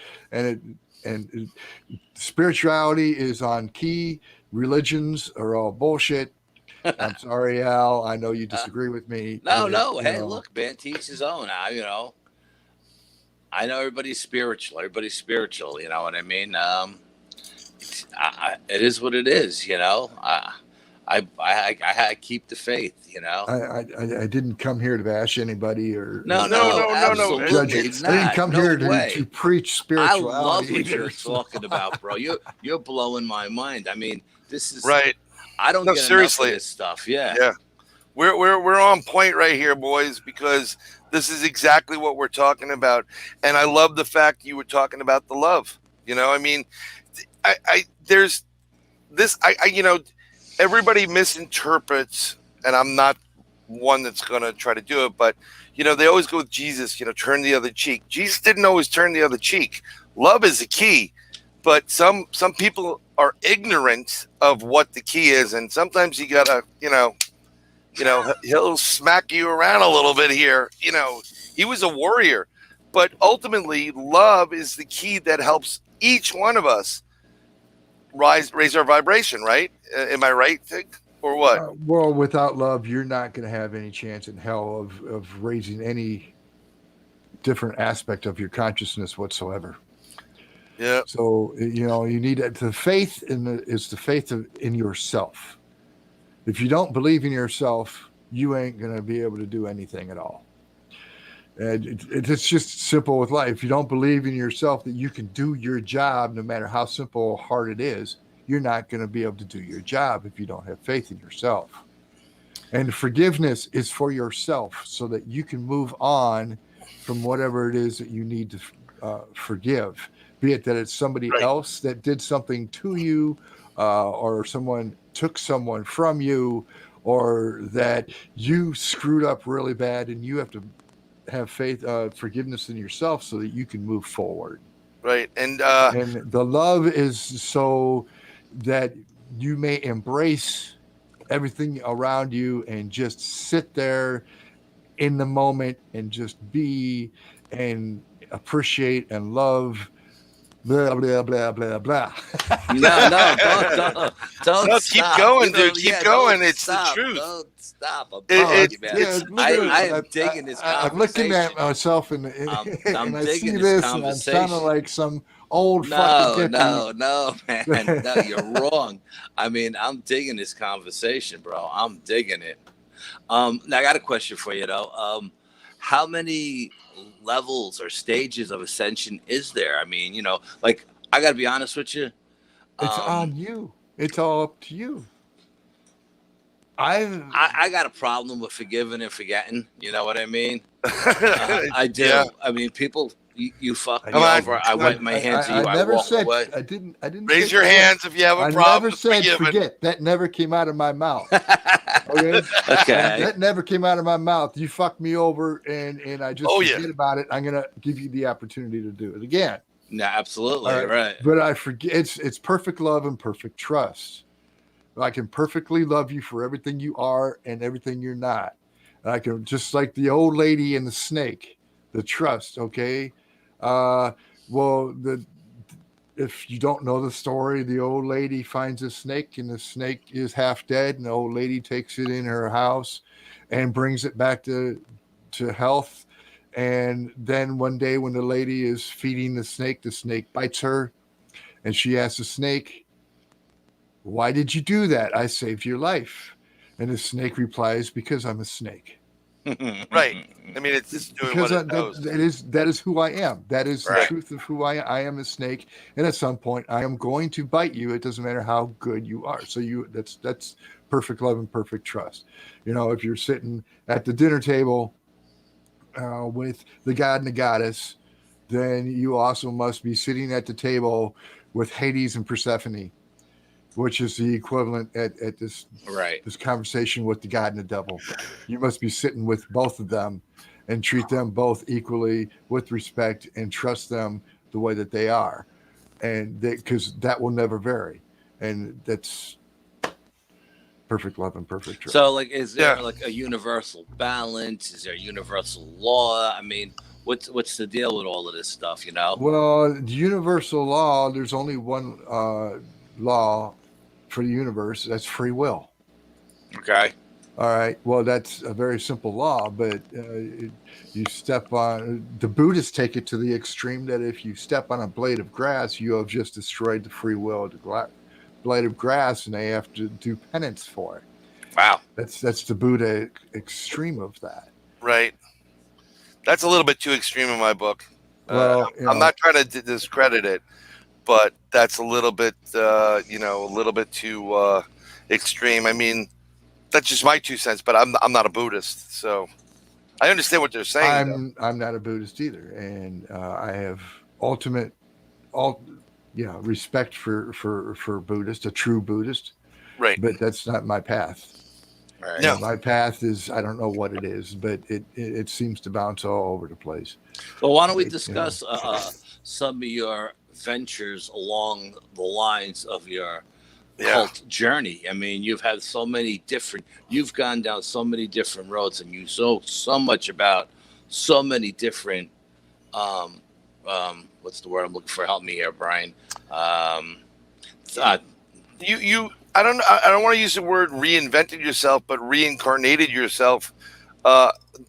And spirituality is on key. Religions are all bullshit. I'm sorry, Al. I know you disagree with me. No. Hey, look, man, to each his own. I know everybody's spiritual. Everybody's spiritual. You know what I mean? It is what it is. You know. I keep the faith. You know. I didn't come here to bash anybody or No. Absolutely judge. not. I didn't come No here way. to preach spirituality. I love what you're either. talking about, bro. You're blowing my mind. I mean, this is right. I don't get seriously. enough of this stuff. Yeah. Yeah. We're on point right here, boys, because this is exactly what we're talking about. And I love the fact you were talking about the love. You know, I mean, there's this, everybody misinterprets, and I'm not one that's going to try to do it, but, they always go with Jesus, turn the other cheek. Jesus didn't always turn the other cheek. Love is the key, but some people are ignorant of what the key is. And sometimes you got to, he'll smack you around a little bit here. He was a warrior, but ultimately love is the key that helps each one of us raise our vibration, right? Am I right, or what? Well, without love, you're not going to have any chance in hell of raising any different aspect of your consciousness whatsoever. Yeah. So, you need the faith is the faith in yourself. If you don't believe in yourself, you ain't going to be able to do anything at all. And it's just simple with life. If you don't believe in yourself that you can do your job, no matter how simple or hard it is, you're not going to be able to do your job if you don't have faith in yourself. And forgiveness is for yourself so that you can move on from whatever it is that you need to forgive, be it that it's somebody else that did something to you, or someone took someone from you, or that you screwed up really bad and you have to have faith, forgiveness in yourself so that you can move forward. Right. And the love is so that you may embrace everything around you and just sit there in the moment and just be and appreciate and love. Blah blah blah blah blah. No, don't keep stop. going, dude. Keep going. It's stop. the truth. Don't stop. I am digging this conversation. I'm looking at myself and I see this and I'm sounding like some old fucking hippie. No, man. No, you're wrong. I mean, I'm digging this conversation, bro. I'm digging it. Now I got a question for you though. How many levels or stages of ascension is there? I mean, like, I got to be honest with you. It's on you. It's all up to you. I got a problem with forgiving and forgetting. You know what I mean? I do. Yeah. I mean, people, you fuck me over. I wipe my hands to you. I walk away. I didn't. Raise your hands if you have a problem. I never said forget. That never came out of my mouth. Okay. That never came out of my mouth. You fucked me over, and I just forget about it. I'm gonna give you the opportunity to do it again. No, absolutely right. But I forget. It's perfect love and perfect trust. I can perfectly love you for everything you are and everything you're not. And I can, just like the old lady and the snake, the trust. Okay. If you don't know the story, the old lady finds a snake and the snake is half dead, and the old lady takes it in her house and brings it back to health. And then one day when the lady is feeding the snake bites her, and she asks the snake, "Why did you do that?" "I saved your life." And the snake replies, "Because I'm a snake." Right. I mean, it's just doing what it knows. That is who I am. That is the truth of who I am. I am a snake, and at some point, I am going to bite you. It doesn't matter how good you are. So that's perfect love and perfect trust. If you're sitting at the dinner table with the god and the goddess, then you also must be sitting at the table with Hades and Persephone, which is the equivalent at this Right. this conversation with the God and the devil. You must be sitting with both of them and treat them both equally with respect and trust them the way that they are, and because that will never vary, and that's perfect love and perfect trust. So, like, is there Yeah. like a universal balance? Is there a universal law? I mean, what's the deal with all of this stuff? You know? Well, the universal law, there's only one law for the universe. That's free will. Okay. All right. Well, that's a very simple law, but you step on the Buddhists take it to the extreme that if you step on a blade of grass, you have just destroyed the free will of the blade of grass, and they have to do penance for it. Wow. That's the Buddha extreme of that. Right. That's a little bit too extreme in my book. Well, I'm not trying to discredit it, but that's a little bit, a little bit too extreme. I mean, that's just my 2 cents, but I'm not a Buddhist, so I understand what they're saying. I'm not a Buddhist either, and I have respect for Buddhist, a true Buddhist, Right. but that's not my path. Right. No. My path is, I don't know what it is, but it seems to bounce all over the place. Well, why don't we discuss some of your ventures along the lines of your cult journey? I mean, you've gone down so many different roads, and you know so much about so many different what's the word I'm looking for? Help me here, Bryan. I don't want to use the word reinvented yourself, but reincarnated yourself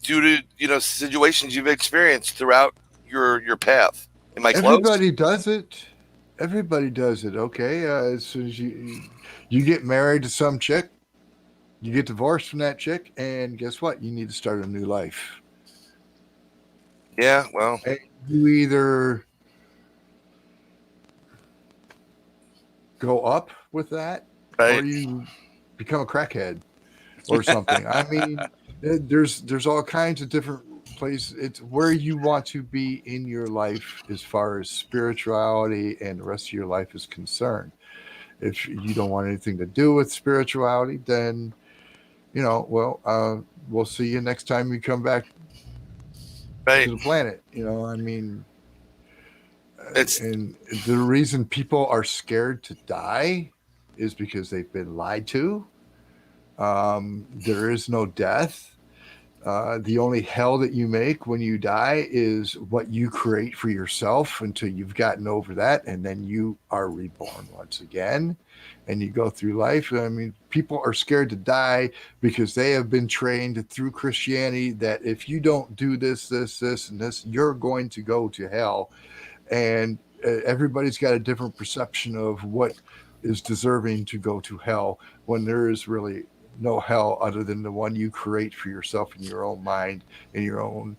due to situations you've experienced throughout your path. Am I close? Everybody does it. Okay, as soon as you get married to some chick, you get divorced from that chick, and guess what? You need to start a new life. Yeah, well, and you either go up with that, right. or you become a crackhead or something. I mean, there's all kinds of different places. It's where you want to be in your life as far as spirituality and the rest of your life is concerned. If you don't want anything to do with spirituality, then we'll see you next time you come back Right. to the planet. I mean, It's and the reason people are scared to die is because they've been lied to. There is no death. The only hell that you make when you die is what you create for yourself until you've gotten over that, and then you are reborn once again, and you go through life. I mean, people are scared to die because they have been trained through Christianity that if you don't do this, this, and this, you're going to go to hell. And everybody's got a different perception of what is deserving to go to hell, when there is really no hell other than the one you create for yourself in your own mind, in your own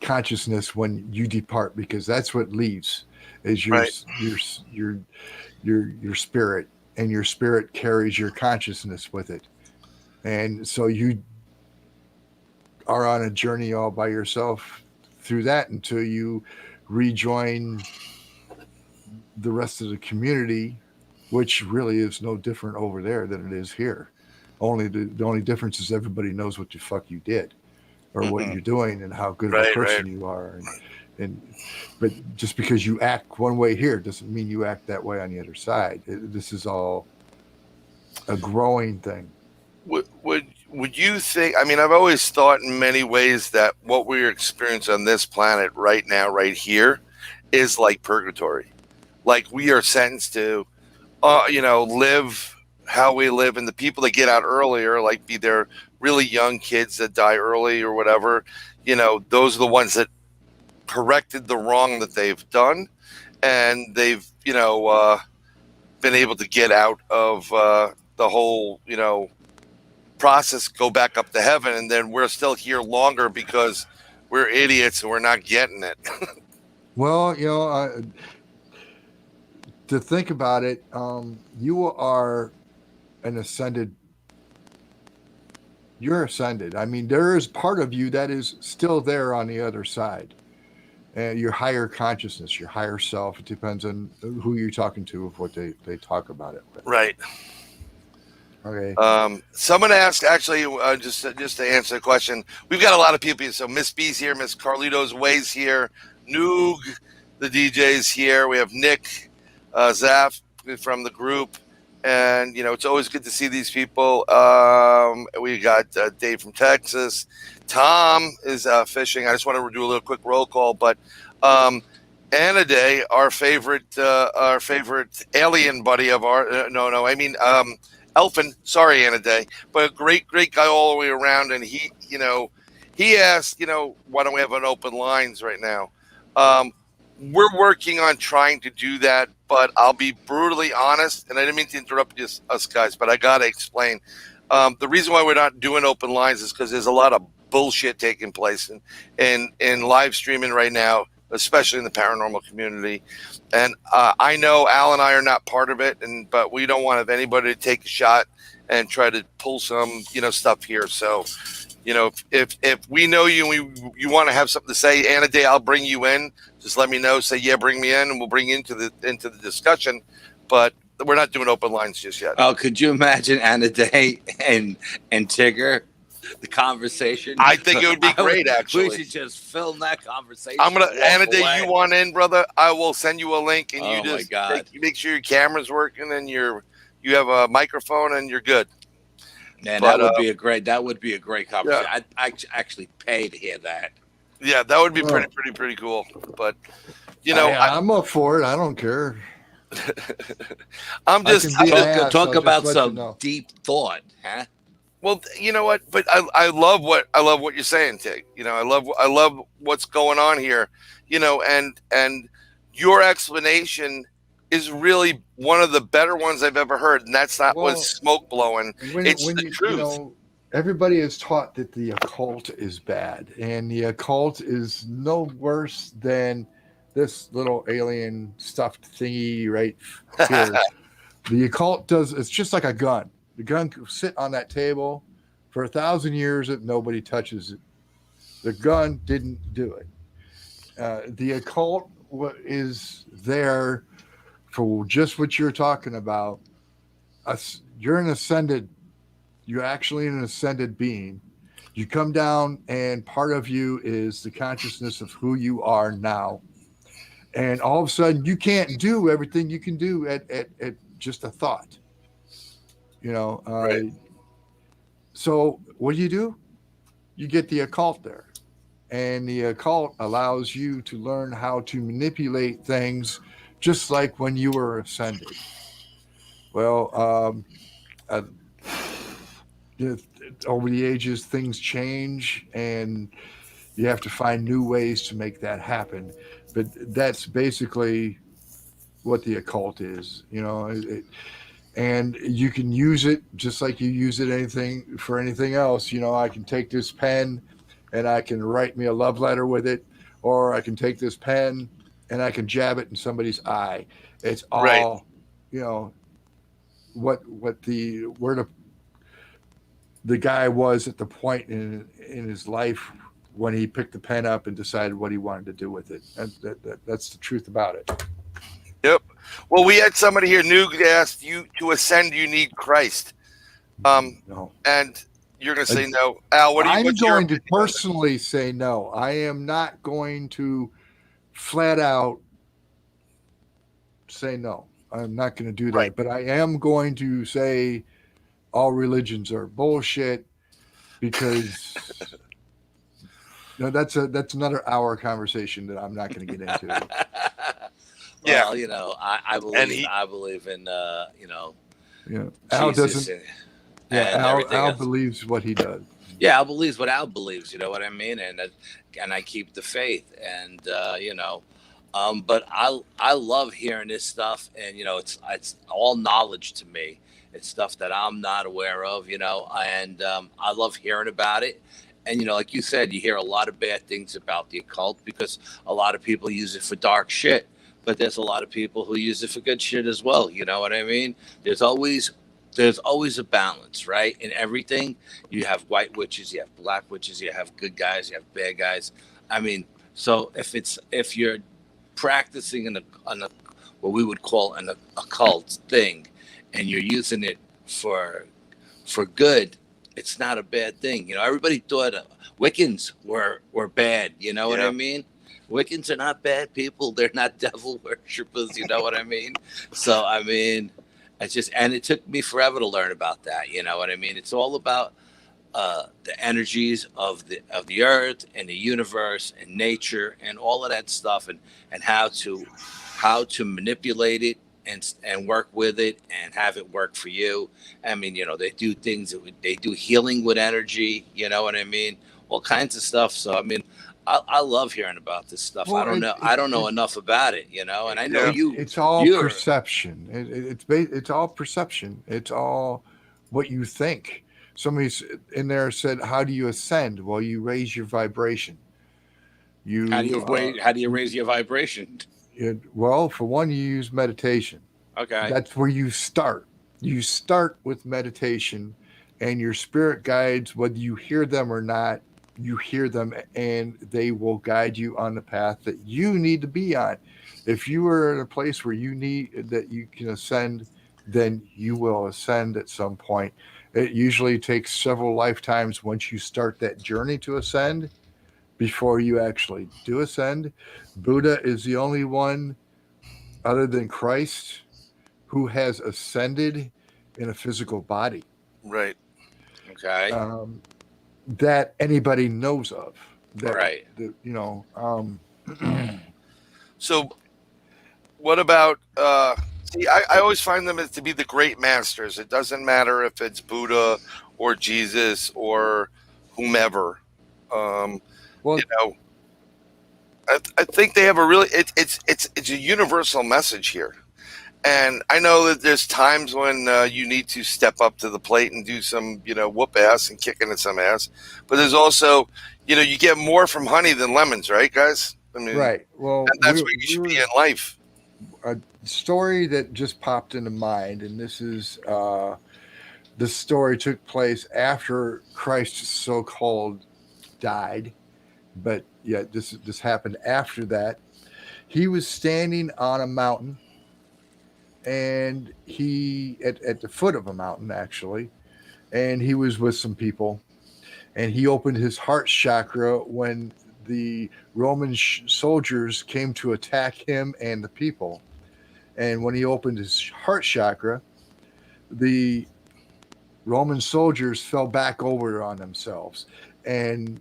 consciousness when you depart, because that's what leaves is your spirit, and your spirit carries your consciousness with it. And so you are on a journey all by yourself through that until you rejoin the rest of the community, which really is no different over there than it is here. The only difference is everybody knows what the fuck you did, or what you're doing, and how good of a person you are. But just because you act one way here doesn't mean you act that way on the other side. This is all a growing thing. Would you think? I mean, I've always thought in many ways that what we're experiencing on this planet right now, right here, is like purgatory. Like we are sentenced to, live how we live, and the people that get out earlier, like be there really young kids that die early or whatever, those are the ones that corrected the wrong that they've done, and they've, been able to get out of the whole, process, go back up to heaven, and then we're still here longer because we're idiots and we're not getting it. Well, to think about it, you are an ascended. You're ascended. I mean, there is part of you that is still there on the other side. your higher consciousness, your higher self. It depends on who you're talking to, of what they talk about it with. Right. Okay. Someone asked, actually, just to answer the question, we've got a lot of people here. So Miss B's here, Miss Carlito's Ways here, Noog, the DJ's here. We have Nick, Zaf from the group, and it's always good to see these people. We got Dave from Texas. Tom is fishing. I just want to do a little quick roll call, but Anna Day, our favorite alien buddy of Elfin, sorry, Anna Day, but a great guy all the way around. And he asked, why don't we have an open lines right now? We're working on trying to do that, but I'll be brutally honest, and I didn't mean to interrupt us guys, but I got to explain. The reason why we're not doing open lines is because there's a lot of bullshit taking place in live streaming right now, especially in the paranormal community. And I know Al and I are not part of it, but we don't want anybody to take a shot and try to pull some, stuff here. So, if we know you and you want to have something to say, Anna Day, I'll bring you in. Just let me know. Say, yeah, bring me in, and we'll bring you into the discussion. But we're not doing open lines just yet. Oh, could you imagine Anna Day and Tigger? The conversation. I think it would be great. Actually, we should just film that conversation. I'm gonna Anna Day. You want in, brother? I will send you a link, and you just make sure your camera's working and you have a microphone and you're good. Man, that would be a great conversation. Yeah. I'd actually pay to hear that. Yeah, that would be pretty cool. But I'm up for it. I don't care. I'm just talk about some deep thought, huh? Well, you know what? But I love what you're saying, Tig. I love what's going on here. And your explanation is really one of the better ones I've ever heard. And that's not what's smoke blowing. It's the truth. Everybody is taught that the occult is bad, and the occult is no worse than this little alien stuffed thingy right here. The occult it's just like a gun. The gun could sit on that table for 1,000 years if nobody touches it. The gun didn't do it. The occult is there for just what you're talking about. You're actually an ascended being. You come down, and part of you is the consciousness of who you are now. And all of a sudden, you can't do everything you can do at just a thought. Right. So what do? You get the occult there, and the occult allows you to learn how to manipulate things, just like when you were ascended. Well, over the ages, things change, and you have to find new ways to make that happen. But that's basically what the occult is, and you can use it just like you use it for anything else. I can take this pen and I can write me a love letter with it, or I can take this pen and I can jab it in somebody's eye. It's all, where the guy was at the point in his life when he picked the pen up and decided what he wanted to do with it. That's the truth about it. Yep. Well, we had somebody here, Noog, asked you to ascend, you need Christ. No. And you're going to say no. Al, I'm going to personally say no. I am not going to flat out say no. I'm not going to do that. Right. But I am going to say all religions are bullshit, because that's another hour conversation that I'm not going to get into. Well, I believe in Al Jesus doesn't. Al believes what he does. Yeah, Al believes what Al believes. You know what I mean? And I keep the faith, and but I love hearing this stuff, and it's all knowledge to me. It's stuff that I'm not aware of, and I love hearing about it. And, like you said, you hear a lot of bad things about the occult because a lot of people use it for dark shit. But there's a lot of people who use it for good shit as well. You know what I mean? There's always a balance, right? In everything, you have white witches, you have black witches, you have good guys, you have bad guys. I mean, So if you're practicing what we would call an occult thing, and you're using it for good, it's not a bad thing. You know, everybody thought Wiccans were bad. You know what I mean? Wiccans are not bad people. They're not devil worshippers. You know what I mean? So I mean, and it took me forever to learn about that. You know what I mean? It's all about the energies of the earth and the universe and nature and all of that stuff, and how to manipulate it and work with it and have it work for you. I mean, you know, they do things they do healing with energy. You know what I mean? All kinds of stuff. So I mean, I love hearing about this stuff. Well, I don't know enough about it, you know, and I know it's all perception. It's all perception. It's all what you think. Somebody in there said, "How do you ascend?" Well, you raise your vibration. How do you raise your vibration? Well, for one, you use meditation. Okay. That's where you start. You start with meditation, and your spirit guides, whether you hear them or not, you hear them, and they will guide you on the path that you need to be on. If you are in a place where you can ascend, then you will ascend at some point. It usually takes several lifetimes once you start that journey to ascend before you actually do ascend. Buddha is the only one other than Christ who has ascended in a physical body. Right. Okay. That anybody knows of. Right. So what about, see, I always find them to be the great masters. It doesn't matter if it's Buddha or Jesus or whomever. Well, you know, I think they have a really it's a universal message here, and I know that there's times when you need to step up to the plate and do some whoop ass and kicking at some ass, but there's also you get more from honey than lemons, right, guys? I mean, right. Well, that's what you should be in life. A story that just popped into mind, and this is the story took place after Christ so-called died. But yeah, this happened after that. He was standing on a mountain, and he at the foot of a mountain actually, and he was with some people, and he opened his heart chakra when the Roman soldiers came to attack him and the people. And when he opened his heart chakra, the Roman soldiers fell back over on themselves and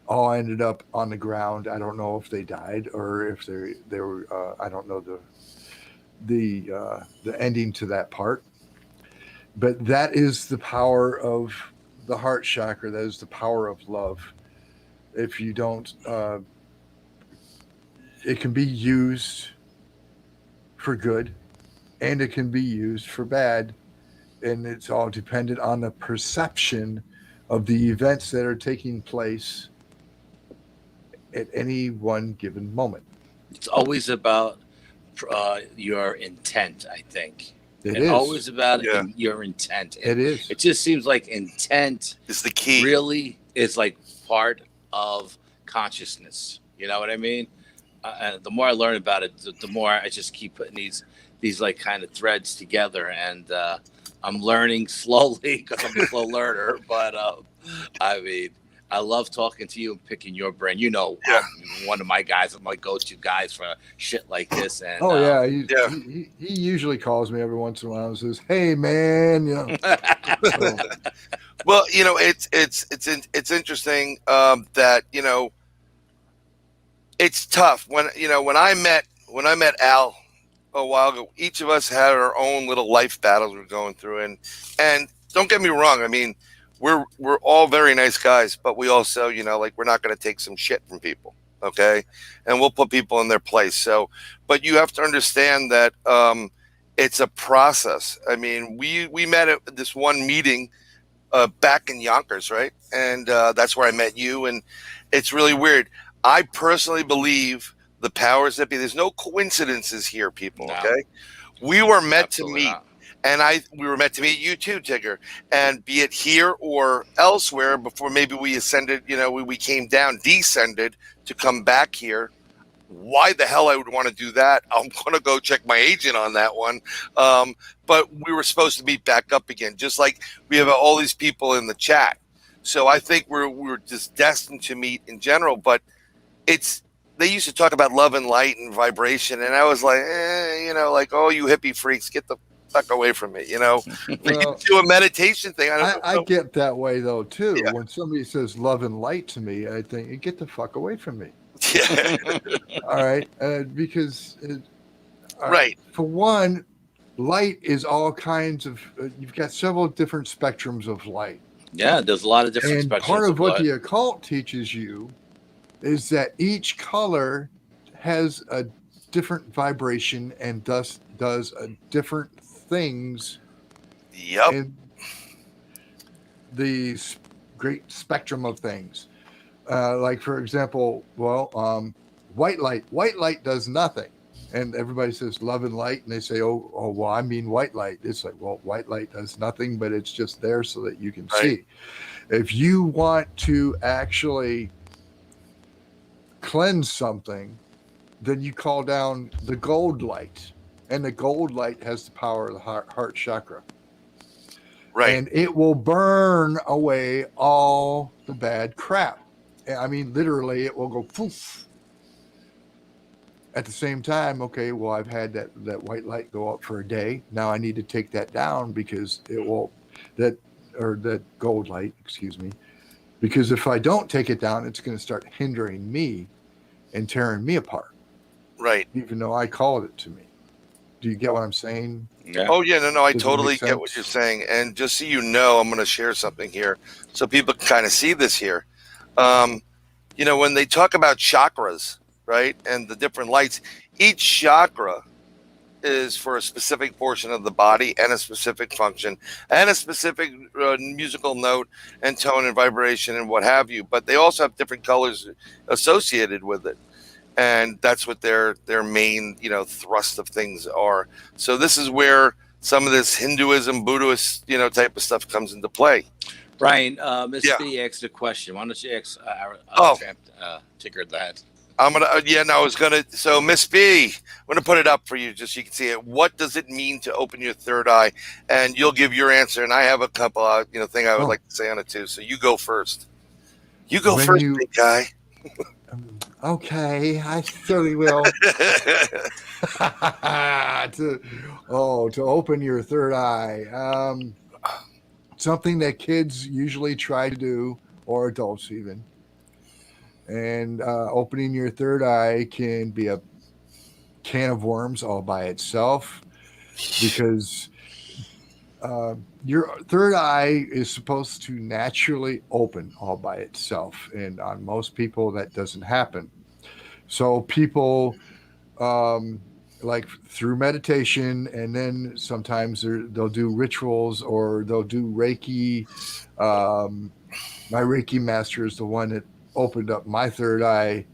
all ended up on the ground. I don't know if they died or if they were. I don't know the ending to that part. But that is the power of the heart chakra. That is the power of love. If you don't, it can be used for good, and it can be used for bad, and it's all dependent on the perception of the events that are taking place at any one given moment. It's always about your intent, I think. It's always about your intent. It is. It just seems like intent is the key. Really is like part of consciousness. You know what I mean? And the more I learn about it, the more I just keep putting these like kind of threads together, and I'm learning slowly because I'm a slow learner. But I mean, I love talking to you and picking your brain. You know, one of my guys, my go-to guys for shit like this. And he usually calls me every once in a while and says, "Hey, man," you know. So. Well, it's interesting that it's tough when I met Al a while ago. Each of us had our own little life battles we're going through, and don't get me wrong. I mean, we're all very nice guys, but we also we're not going to take some shit from people, okay? And we'll put people in their place. So, but you have to understand that it's a process. I mean, we met at this one meeting back in Yonkers, right? And that's where I met you, and it's really weird. I personally believe the powers that be. There's no coincidences here, people. No. Okay, we were meant Absolutely to meet, not. And we were meant to meet you too, Tigger, and be it here or elsewhere before maybe we ascended, we came down, descended to come back here. Why the hell I would want to do that? I'm going to go check my agent on that one. But we were supposed to meet back up again, just like we have all these people in the chat. So I think we're just destined to meet in general, but they used to talk about love and light and vibration. And I was like, oh, you hippie freaks, get the fuck away from me, Well, do a meditation thing. I get that way though too. Yeah. When somebody says love and light to me, I think, get the fuck away from me. Yeah. All right, because Right. For one, light is all kinds of. You've got several different spectrums of light. Yeah, there's a lot of different And spectrums. part of what light. the occult teaches you is that each color has a different vibration and thus does a different things Yep. in the great spectrum of things. Like, for example, white light. White light does nothing. And everybody says love and light. And they say, oh, well, I mean white light. It's like, well, white light does nothing, but it's just there so that you can see. If you want to actually cleanse something, then you call down the gold light. And the gold light has the power of the heart chakra. Right. And it will burn away all the bad crap. I mean, literally, it will go poof. At the same time, okay, well, I've had that white light go up for a day. Now I need to take that down because that gold light, excuse me. Because if I don't take it down, it's going to start hindering me and tearing me apart. Right. Even though I called it to me. Do you get what I'm saying? Yeah. Oh, yeah. No, I Does it totally make get what sense? you're saying. And just so you know, I'm going to share something here so people can kind of see this here. When they talk about chakras, right, and the different lights, each chakra is for a specific portion of the body and a specific function and a specific musical note and tone and vibration and what have you. But they also have different colors associated with it. And that's what their main, thrust of things are. So this is where some of this Hinduism, Buddhist, type of stuff comes into play. Brian, Miss Yeah. B asked a question. Why don't you ask Tigger that? I'm going to, I was going to, so Miss B, I'm going to put it up for you just so you can see it. What does it mean to open your third eye? And you'll give your answer. And I have a couple of, thing I would like to say on it too. So you go first. You go first, big guy. Okay, I certainly will. to open your third eye. Something that kids usually try to do, or adults even. And opening your third eye can be a can of worms all by itself, because your third eye is supposed to naturally open all by itself. And on most people, that doesn't happen. So people, like through meditation, and then sometimes they'll do rituals or they'll do Reiki. My Reiki master is the one that opened up my third eye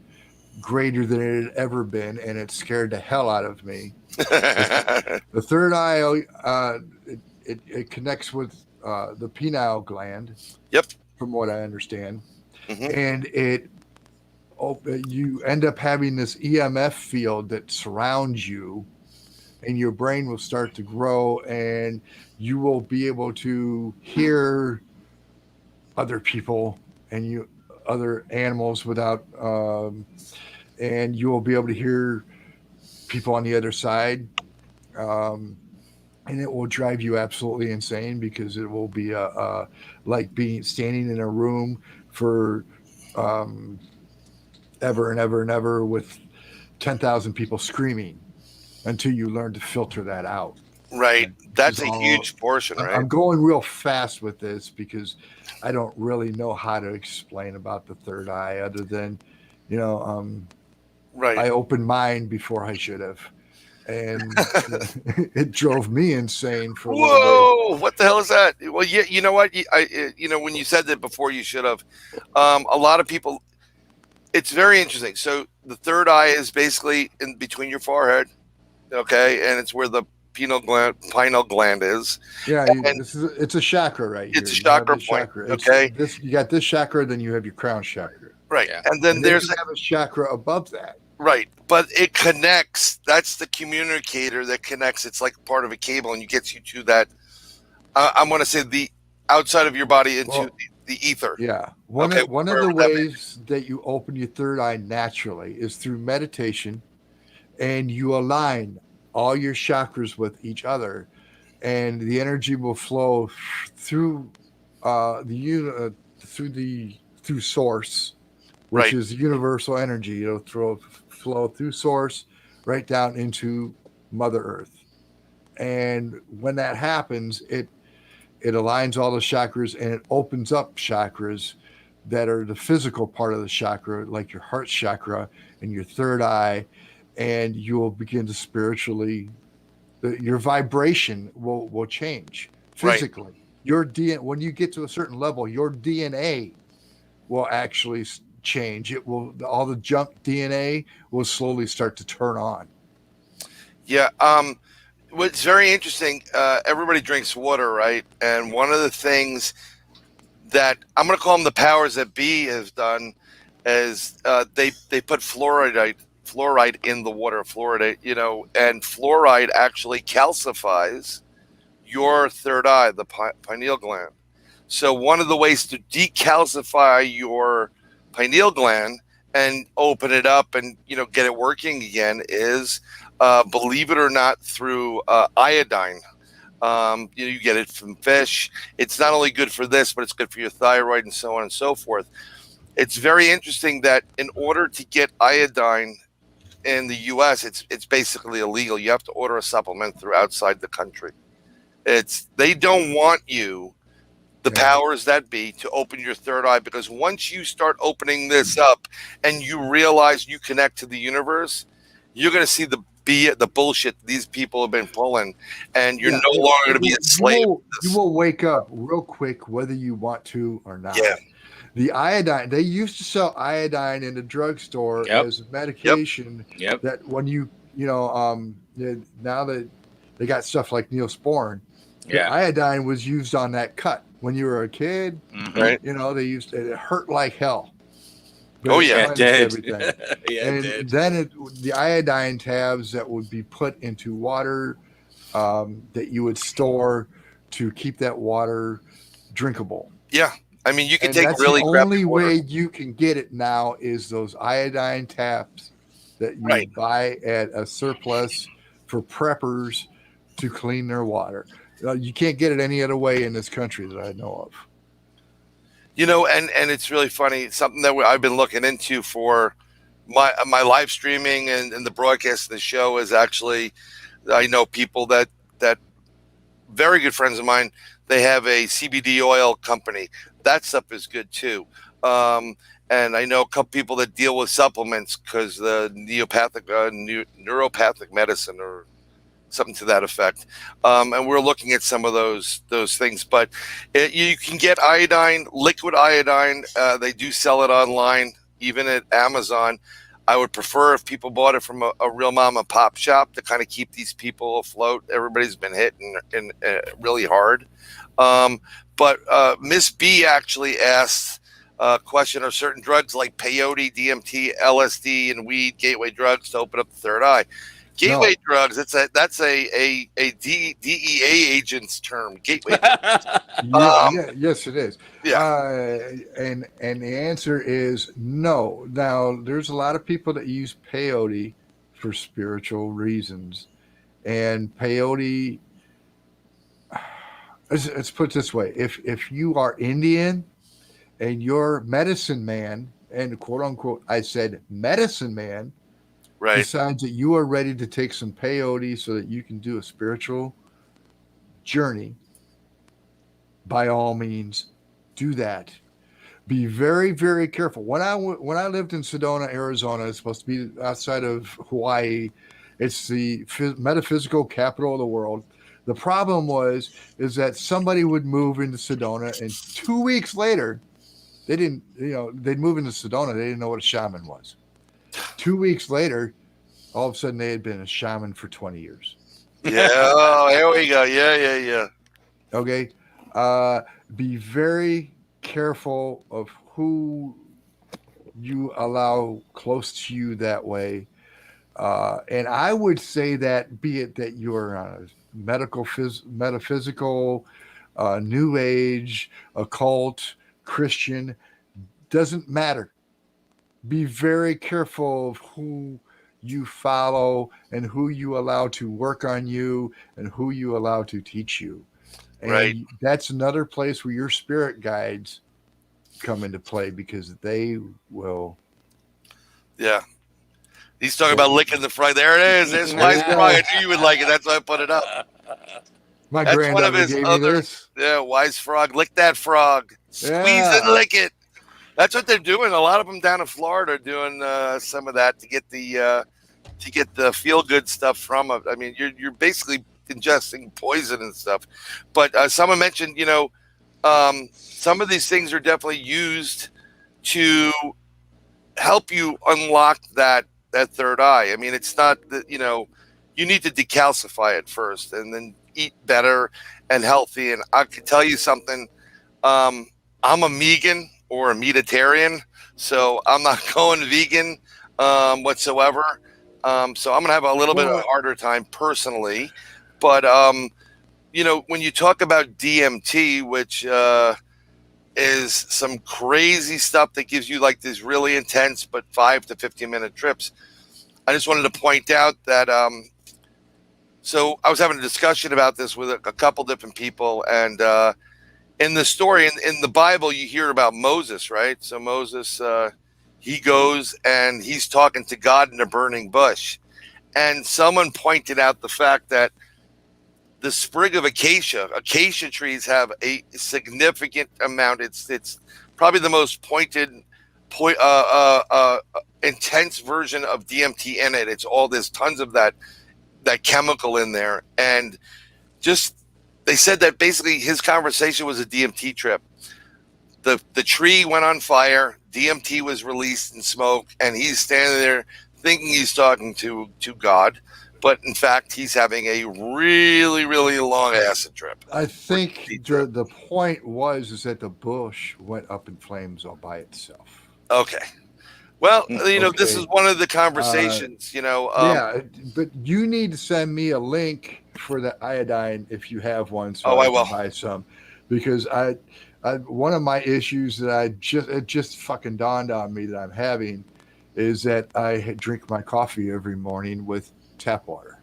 greater than it had ever been, and it scared the hell out of me. The third eye, it connects with the pineal gland. Yep. From what I understand. Mm-hmm. And you end up having this EMF field that surrounds you, and your brain will start to grow, and you will be able to hear other people and other animals without, and you will be able to hear people on the other side. And it will drive you absolutely insane, because it will be like standing in a room for ever and ever and ever with 10,000 people screaming until you learn to filter that out. Right. That's a huge portion, right? I'm going real fast with this because I don't really know how to explain about the third eye other than, right. I opened mine before I should have. And it drove me insane for a little bit. Whoa! What the hell is that? Well, yeah, you know what? When you said that before, you should have. A lot of people. It's very interesting. So the third eye is basically in between your forehead, okay, and it's where the pineal gland is. Yeah, And it's a chakra right here. it's a You have chakra this point. chakra. It's Okay. you got this chakra, then you have your crown chakra. Right. Yeah. And then And there's you have a chakra above that. right. But it connects. That's the communicator that connects. It's like part of a cable and gets you to that. I'm going to say the outside of your body into the ether. Yeah. One of the ways that you open your third eye naturally is through meditation, and you align all your chakras with each other, and the energy will flow through through source, which Right. is universal energy. It'll flow through source right down into Mother Earth. And when that happens, it aligns all the chakras and it opens up chakras that are the physical part of the chakra, like your heart chakra and your third eye, and you will begin to spiritually, your vibration will change physically. Right. When you get to a certain level, your DNA will actually change. All the junk DNA will slowly start to turn on. Yeah. What's very interesting, everybody drinks water, right? And one of the things that I'm going to call them the powers that be has done is they put fluoride in the water, and fluoride actually calcifies your third eye, the pineal gland. So one of the ways to decalcify your pineal gland and open it up and get it working again is, believe it or not, through iodine. You get it from fish. It's not only good for this, but it's good for your thyroid and so on and so forth. It's very interesting that in order to get iodine in the U.S., it's basically illegal. You have to order a supplement through outside the country. They don't want you, the powers that be, to open your third eye, because once you start opening this up and you realize you connect to the universe, you're going to see the bullshit these people have been pulling, and you're no longer going to be a slave. You will wake up real quick, whether you want to or not. Yeah. The iodine, they used to sell iodine in the drugstore as a medication. Yep. That when now that they got stuff like Neosporin, iodine was used on that cut when you were a kid. Mm-hmm. Right. They used it hurt like hell. Oh yeah, it did. And then the iodine tabs that would be put into water that you would store to keep that water drinkable. Yeah, I mean you can take that's really the only water. way you can get it now is those iodine tabs that you buy at a surplus for preppers to clean their water. You can't get it any other way in this country that I know of. And it's really funny. It's something that I've been looking into for my live streaming and the broadcast of the show is actually, I know people that very good friends of mine, they have a CBD oil company. That stuff is good too. And I know a couple people that deal with supplements because the neuropathic medicine or something to that effect. And we're looking at some of those things, but you can get iodine, liquid iodine. They do sell it online, even at Amazon. I would prefer if people bought it from a real mom and pop shop to kind of keep these people afloat. Everybody's been hit and really hard. But Miss B actually asked a question: are certain drugs like peyote, DMT, LSD, and weed gateway drugs to open up the third eye? Gateway drugs. That's a DEA agent's term. Gateway. Yes, it is. Yeah. And the answer is no. Now, there's a lot of people that use peyote for spiritual reasons, and peyote. Let's put it this way: if you are Indian and your medicine man, and quote unquote, I said medicine man. Right. Decides that you are ready to take some peyote so that you can do a spiritual journey, by all means, do that. Be very, very careful. When I lived in Sedona, Arizona, it's supposed to be outside of Hawaii. It's the metaphysical capital of the world. The problem is that somebody would move into Sedona, and 2 weeks later, they'd move into Sedona. They didn't know what a shaman was. 2 weeks later, all of a sudden they had been a shaman for 20 years. Yeah. Oh, here we go. Yeah. Okay. Be very careful of who you allow close to you that way. And I would say that, be it that you're on a metaphysical, new age, occult, Christian, doesn't matter. Be very careful of who you follow and who you allow to work on you and who you allow to teach you. And Right. that's another place where your spirit guides come into play, because they will. Yeah. He's talking about licking the frog. There it is. There's Wise Frog. I knew you would like it. That's why I put it up. My That's one of granddaughter his gave me other. this. Yeah, Wise Frog. Lick that frog. Squeeze and lick it. That's what they're doing. A lot of them down in Florida are doing some of that to get the feel good stuff from it. I mean, you're basically ingesting poison and stuff. But someone mentioned, some of these things are definitely used to help you unlock that third eye. I mean, it's not that, you need to decalcify it first and then eat better and healthy. And I can tell you something. I'm a vegan or a meatitarian, so I'm not going vegan whatsoever. So I'm gonna have a little bit of a harder time personally. But when you talk about DMT, which is some crazy stuff that gives you like these really intense but 5 to 15-minute trips, I just wanted to point out that so I was having a discussion about this with a couple different people, and in the story in the Bible, you hear about Moses, right? So Moses, he goes and he's talking to God in a burning bush, and someone pointed out the fact that the sprig of acacia trees have a significant amount. It's probably the most intense version of DMT in it. It's there's tons of that chemical in there, and they said that basically his conversation was a DMT trip. The tree went on fire, DMT was released in smoke, and he's standing there thinking he's talking to God, but in fact he's having a really, really long acid trip. I think the point is that the bush went up in flames all by itself. Okay. Well, this is one of the conversations, yeah, but you need to send me a link for the iodine if you have one. So I will buy some, because I one of my issues that it just fucking dawned on me that I'm having is that I drink my coffee every morning with tap water.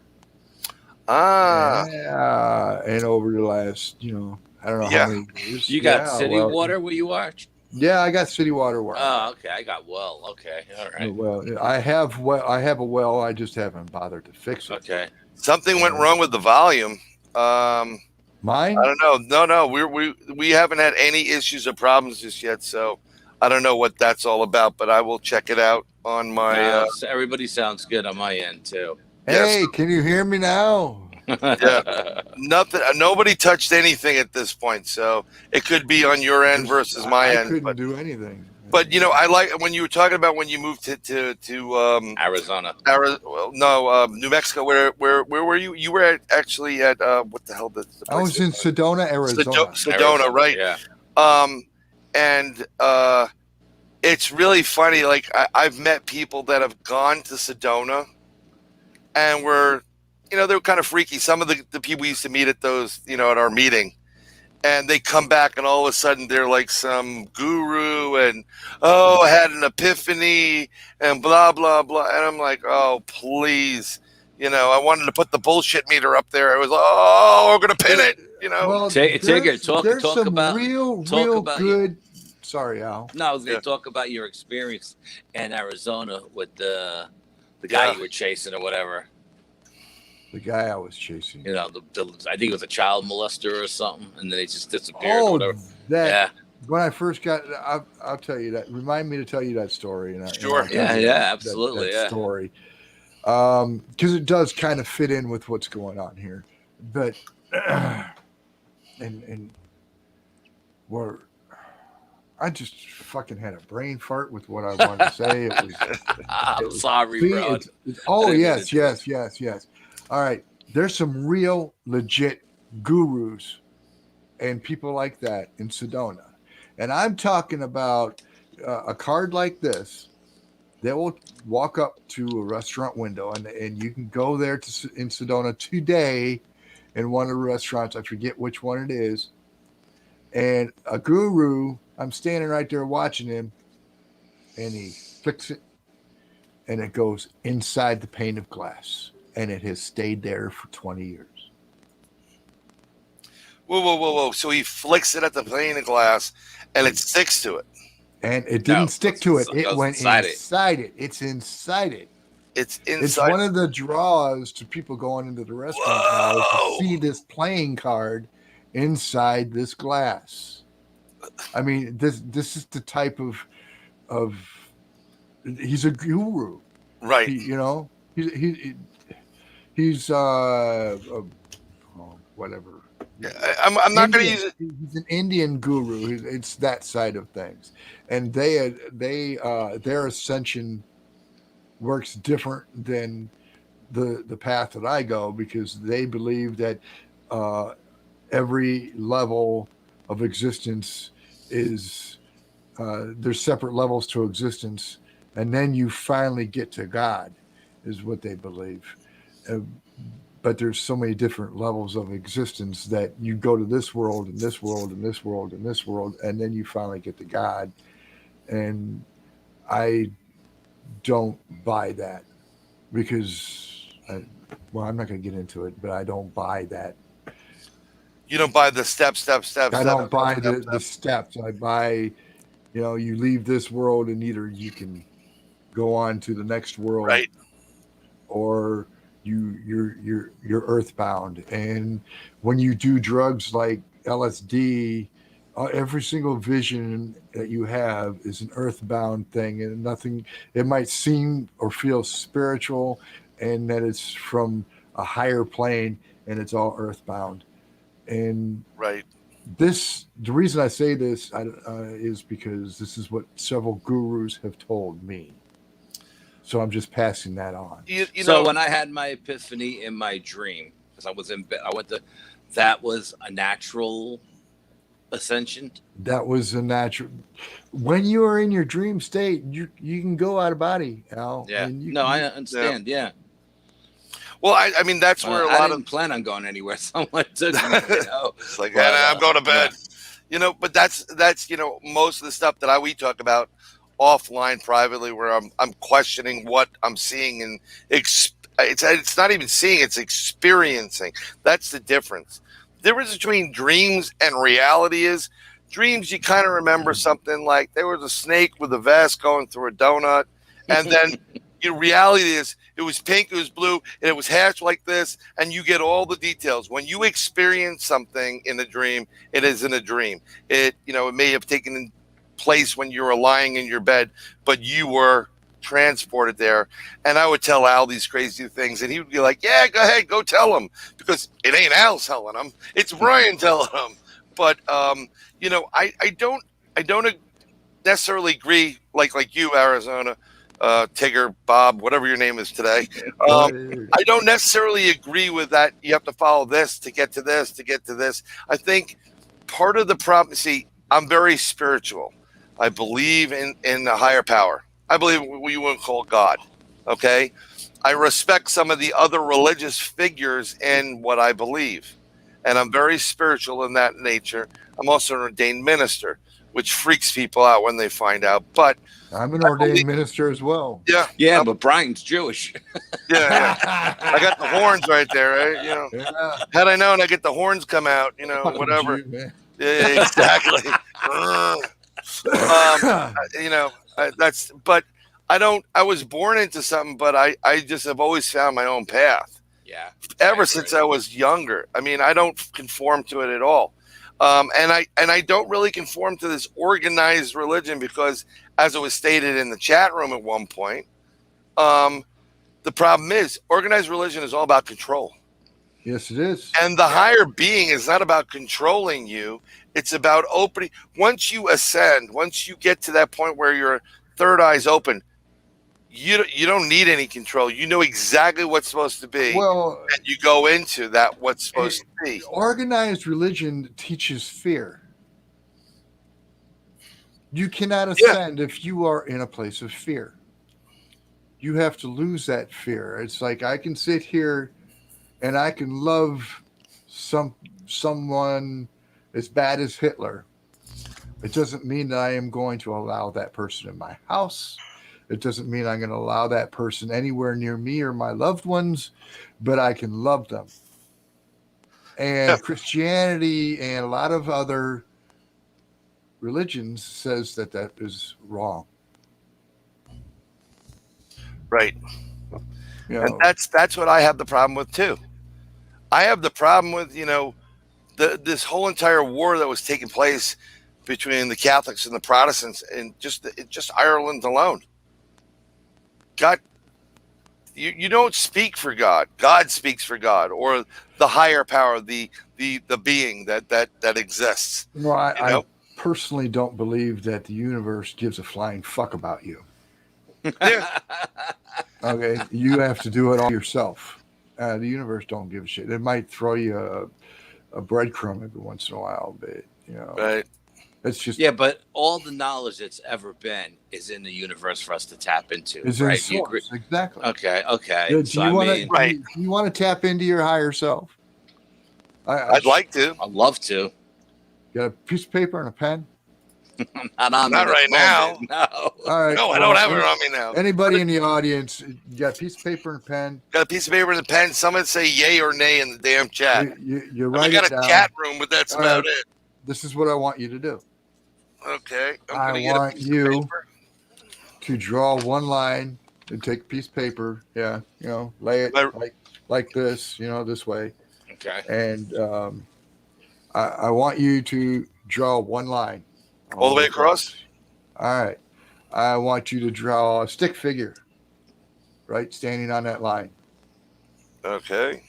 And over the last, I don't know how many years. You got city water where you are? Yeah, I got city water. Oh, okay. I got well. Okay, all right. Well, I have a well. I just haven't bothered to fix it. Okay. Something went wrong with the volume. Mine? I don't know. No. We haven't had any issues or problems just yet. So I don't know what that's all about, but I will check it out on my. Everybody sounds good on my end too. Hey, yes. Can you hear me now? Yeah. Nothing. Nobody touched anything at this point, so it could be on your end versus my end. I couldn't do anything. But I like when you were talking about when you moved to Arizona. New Mexico. Where were you? You were actually at what the hell? The I was in Sedona, Arizona. Sedona, right? Yeah. And it's really funny. Like I've met people that have gone to Sedona, and they were kind of freaky. Some of the people we used to meet at those, at our meeting, and they come back and all of a sudden they're like some guru and, I had an epiphany and blah, blah, blah. And I'm like, oh, please. I wanted to put the bullshit meter up there. I was, we're going to pin it, Well, Tigger, talk about real good. Sorry, Al. No, I was going to talk about your experience in Arizona with the guy you were chasing or whatever. The guy I was chasing. I think it was a child molester or something, and then he just disappeared or whatever. When I first got, I'll tell you that. Remind me to tell you that story. Sure. Absolutely. That story. Because it does kind of fit in with what's going on here. But, and I just fucking had a brain fart with what I wanted to say. I'm sorry, bro. Yes. All right. there's some real legit gurus and people like that in Sedona. And I'm talking about a card like this. They will walk up to a restaurant window, and you can go there in Sedona today in one of the restaurants. I forget which one it is. And a guru, I'm standing right there watching him, and he flicks it, and it goes inside the pane of glass. And it has stayed there for 20 years. Whoa. So he flicks it at the pane of glass, and it sticks to it. And it didn't stick to it. It went inside it. It's inside it. It's inside. It's one of the draws to people going into the restaurant now to see this playing card inside this glass. I mean, this is the type of he's a guru, right? He's whatever. I'm not going to use it. He's an Indian guru. It's that side of things, and their ascension works different than the path that I go, because they believe that every level of existence is there's separate levels to existence, and then you finally get to God, is what they believe. But there's so many different levels of existence that you go to this world and this world and this world and this world, and then you finally get to God. And I don't buy that, because I'm not going to get into it, but I don't buy that. You don't buy the step. I don't buy the steps. I buy, you leave this world and either you can go on to the next world, right, or you're earthbound. And when you do drugs like LSD, every single vision that you have is an earthbound thing, and nothing. It might seem or feel spiritual, and that it's from a higher plane, and it's all earthbound. And right, the reason I say this is because this is what several gurus have told me. So I'm just passing that on. So when I had my epiphany in my dream, because I was in bed, that was a natural ascension. That was a natural. When you are in your dream state, you can go out of body, Al. Yeah. I understand. Yeah. Well, I mean, that's where I didn't plan on going anywhere. Someone took me, It's like, I'm going to bed. Yeah. But that's most of the stuff that we talk about offline privately, where I'm questioning what I'm seeing, and it's not even seeing, it's experiencing. That's the difference. The difference between dreams and reality is dreams, you kind of remember something like there was a snake with a vest going through a donut, and then reality is it was pink, it was blue, and it was hatched like this, and you get all the details. When you experience something in a dream, it isn't a dream. It may have taken place when you were lying in your bed, but you were transported there. And I would tell Al these crazy things, and he would be like, yeah, go ahead, go tell him, because it ain't Al telling him, it's Bryan telling him. But I don't necessarily agree like you, Arizona, Tigger, Bob, whatever your name is today. I don't necessarily agree with that. You have to follow this to get to this, to get to this. I think part of the problem, see, I'm very spiritual. I believe in a higher power. I believe what you wouldn't call God. Okay. I respect some of the other religious figures in what I believe. And I'm very spiritual in that nature. I'm also an ordained minister, which freaks people out when they find out. But I'm an ordained minister as well. Yeah. Yeah, but Bryan's Jewish. Yeah. I got the horns right there, right? Yeah. Had I known, I get the horns come out, whatever. Jew, yeah, exactly. But I was born into something, but I just have always found my own path. Yeah. Ever since I was younger. I mean, I don't conform to it at all. And I don't really conform to this organized religion because, as it was stated in the chat room at one point, the problem is organized religion is all about control. Yes, it is. And the higher being is not about controlling you. It's about opening. Once you ascend, once you get to that point where your third eye's open, you don't need any control. You know exactly what's supposed to be, Well, and you go into that what's supposed to be. organized religion teaches fear. You cannot ascend if you are in a place of fear. You have to lose that fear. It's like I can sit here and I can love someone as bad as Hitler. It doesn't mean that I am going to allow that person in my house. It doesn't mean I'm going to allow that person anywhere near me or my loved ones, but I can love them. And Christianity and a lot of other religions says that is wrong. Right. You know, And that's what I have the problem with too. I have the problem with, this whole entire war that was taking place between the Catholics and the Protestants and just Ireland alone. God, you don't speak for God. God speaks for God, or the higher power, the being that exists. no, I personally don't believe that the universe gives a flying fuck about you. Yeah. Okay, you have to do it all yourself. The universe don't give a shit. It might throw you a breadcrumb every once in a while, but Right. it's just but all the knowledge that's ever been is in the universe for us to tap into, is right? in source. Exactly. Okay. Do So you want Right. do you want to tap into your higher self? I'd like to. I'd love to. Got a piece of paper and a pen? Not right now. No. All right. No, I don't have it on me now. Anybody in the audience, you got a piece of paper and a pen? Got a piece of paper and a pen. Someone say yay or nay in the damn chat. You I write got it a down. chat room, but that's All about right. it. This is what I want you to do. Okay. I gonna get a want piece of you paper. to draw one line and take a piece of paper. Yeah, lay it like this, this way. Okay. And I want you to draw one line. All the way across? All right. I want you to draw a stick figure, right, standing on that line. Okay.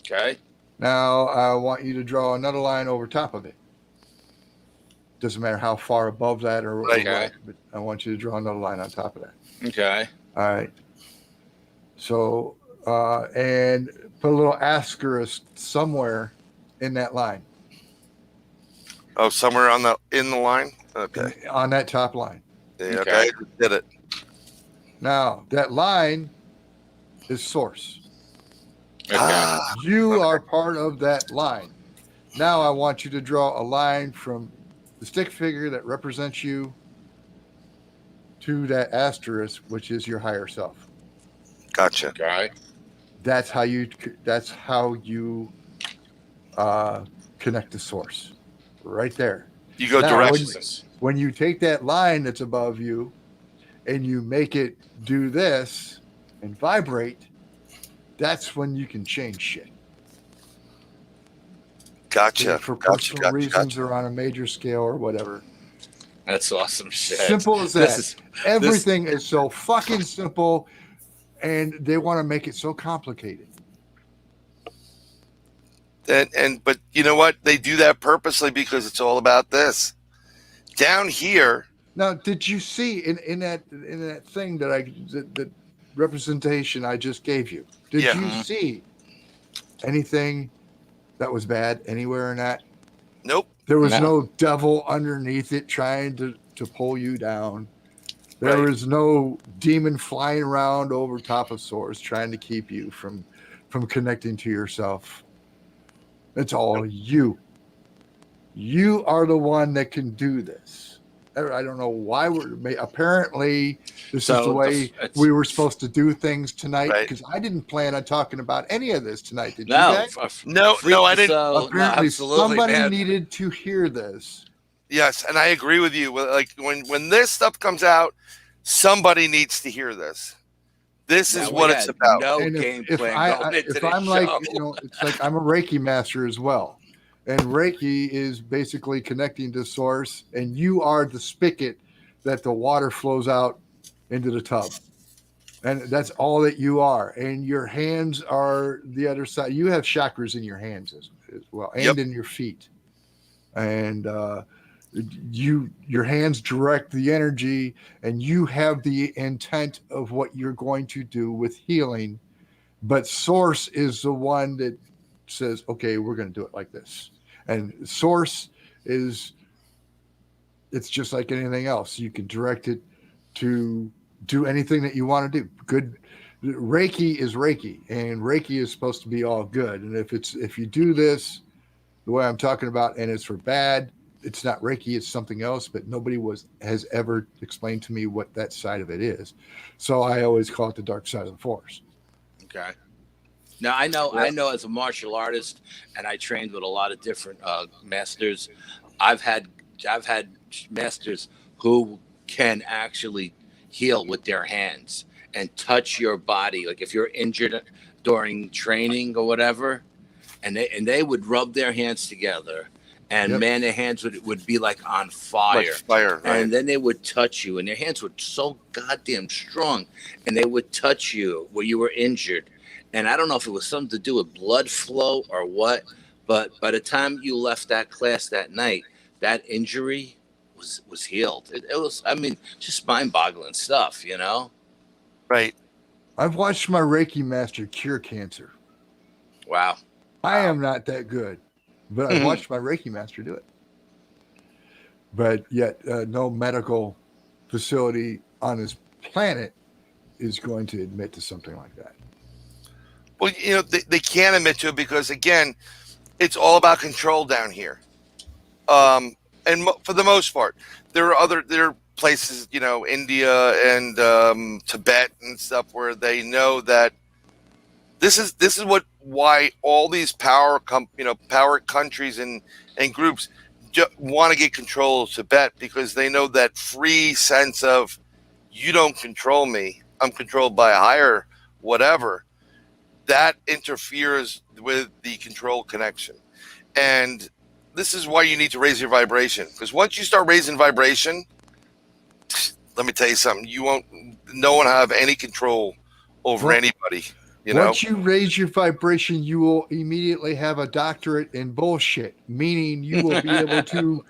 Okay. Now I want you to draw another line over top of it. Doesn't matter how far above that or Right. what, but I want you to draw another line on top of that. Okay. All right. So, and put a little asterisk somewhere in that line. Oh, somewhere in the line? Okay. On that top line. Yeah, Okay. okay. Did it. Now, that line is source. Okay. You are part of that line. Now, I want you to draw a line from the stick figure that represents you to that asterisk, which is your higher self. Gotcha. Okay. That's how you connect to source. Right there. You go Now, directions. When you take that line that's above you and you make it do this and vibrate, that's when you can change shit. Gotcha. For Gotcha. personal reasons or on a major scale or whatever. That's awesome shit. Simple as that. This Everything is so fucking simple, and they want to make it so complicated. But you know what? They do that purposely because it's all about this. Down here. Now, did you see in that thing that representation I just gave you? Did Yeah. you see anything that was bad anywhere in that? Nope. There was no devil underneath it trying to pull you down. There Right. was no demon flying around over top of Source trying to keep you from connecting to yourself. It's all you. You are the one that can do this. I don't know why apparently this is the way we were supposed to do things tonight, because I didn't plan on talking about any of this tonight. Did you guys? No, I didn't. Apparently somebody needed to hear this. Yes, and I agree with you. Like when this stuff comes out, somebody needs to hear this. This is what it's about. No And game if plan going into if this I'm show. like, it's like I'm a Reiki master as well. And Reiki is basically connecting to source, and you are the spigot that the water flows out into the tub. And that's all that you are. And your hands are the other side. You have chakras in your hands as well, and in your feet. And Your hands direct the energy, and you have the intent of what you're going to do with healing. But source is the one that says, okay, we're going to do it like this. And source is, it's just like anything else. You can direct it to do anything that you want to do. Good Reiki is Reiki, and Reiki is supposed to be all good. And if you do this the way I'm talking about, and it's for bad, it's not Reiki, it's something else. But nobody has ever explained to me what that side of it is. So I always call it the dark side of the force. Okay. Now I know as a martial artist, and I trained with a lot of different masters. I've had masters who can actually heal with their hands and touch your body. Like if you're injured during training or whatever, and they would rub their hands together, and man, their hands would be like on fire. Like fire, right? And then they would touch you, and their hands were so goddamn strong, and they would touch you where you were injured. And I don't know if it was something to do with blood flow or what, but by the time you left that class that night, that injury was healed. It was, I mean, just mind-boggling stuff, you know? Right. I've watched my Reiki master cure cancer. Wow. I am not that good, but I watched my Reiki master do it. But yet, no medical facility on this planet is going to admit to something like that. Well, you know, they can't admit to it because, again, it's all about control down here. And for the most part, there are places, you know, India and Tibet and stuff where they know that this is why all these power countries and groups want to get control of Tibet, because they know that free sense of you don't control me, I'm controlled by a higher whatever. That interferes with the control connection. And this is why you need to raise your vibration. Because once you start raising vibration, let me tell you something, no one have any control over anybody. You know? Once you raise your vibration, you will immediately have a doctorate in bullshit, meaning you will be able to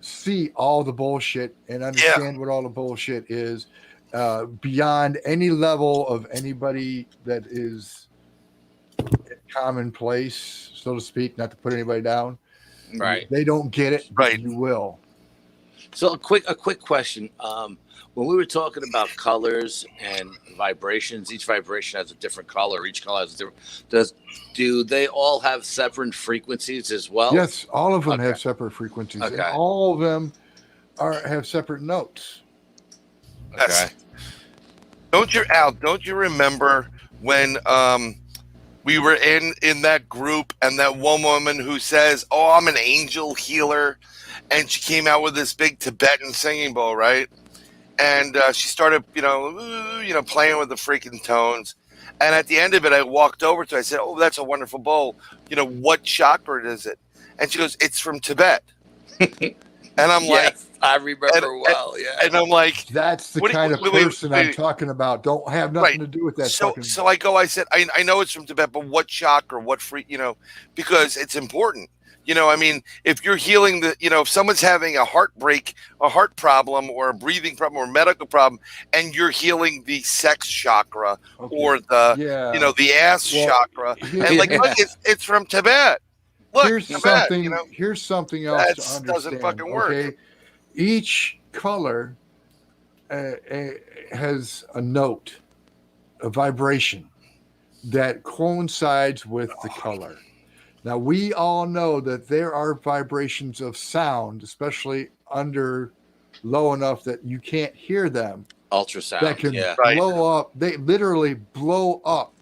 see all the bullshit and understand what all the bullshit is beyond any level of anybody that is commonplace, so to speak, not to put anybody down. Right. They don't get it, but you will. So a quick question. When we were talking about colors and vibrations, each vibration has a different color. Each color has a different. Do they all have separate frequencies as well? Yes, all of them have separate frequencies, and all of them have separate notes. Okay. Don't you remember when we were in that group, and that one woman who says, "Oh, I'm an angel healer," and she came out with this big Tibetan singing bowl, right? And she started, playing with the freaking tones. And at the end of it, I walked over to her. I said, "Oh, that's a wonderful bowl. You know, what chakra is it?" And she goes, "It's from Tibet." And I'm like, I remember And I'm like, that's the kind of person I'm talking about. Don't have nothing to do with that. So I said, I know it's from Tibet, but what chakra, what free, because it's important. I mean, if you're healing if someone's having a heartbreak, a heart problem, or a breathing problem, or a medical problem, and you're healing the sex chakra or the, the ass chakra, and look, it's from Tibet. Look, here's Tibet, here's something else to understand. Doesn't fucking work. Okay? Each color has a note, a vibration that coincides with the color. Now, we all know that there are vibrations of sound, especially under low enough that you can't hear them. Ultrasound. That can blow up. They literally blow up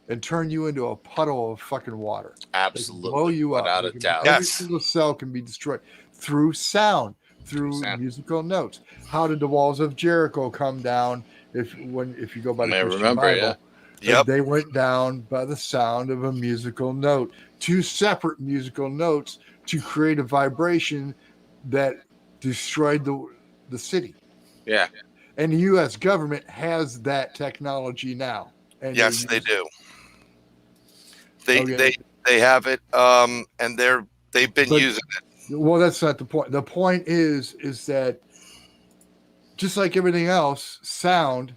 and turn you into a puddle of fucking water. Absolutely. Blow you up. Without a doubt. Every single cell can be destroyed through sound, through musical notes. How did the walls of Jericho come down? If you go by the Christian Bible, they went down by the sound of a musical note. Two separate musical notes to create a vibration that destroyed the city. Yeah. And the U.S. government has that technology now. And yes, they do. They have it, and they've been using it. Well, that's not the point. The point is that just like everything else, sound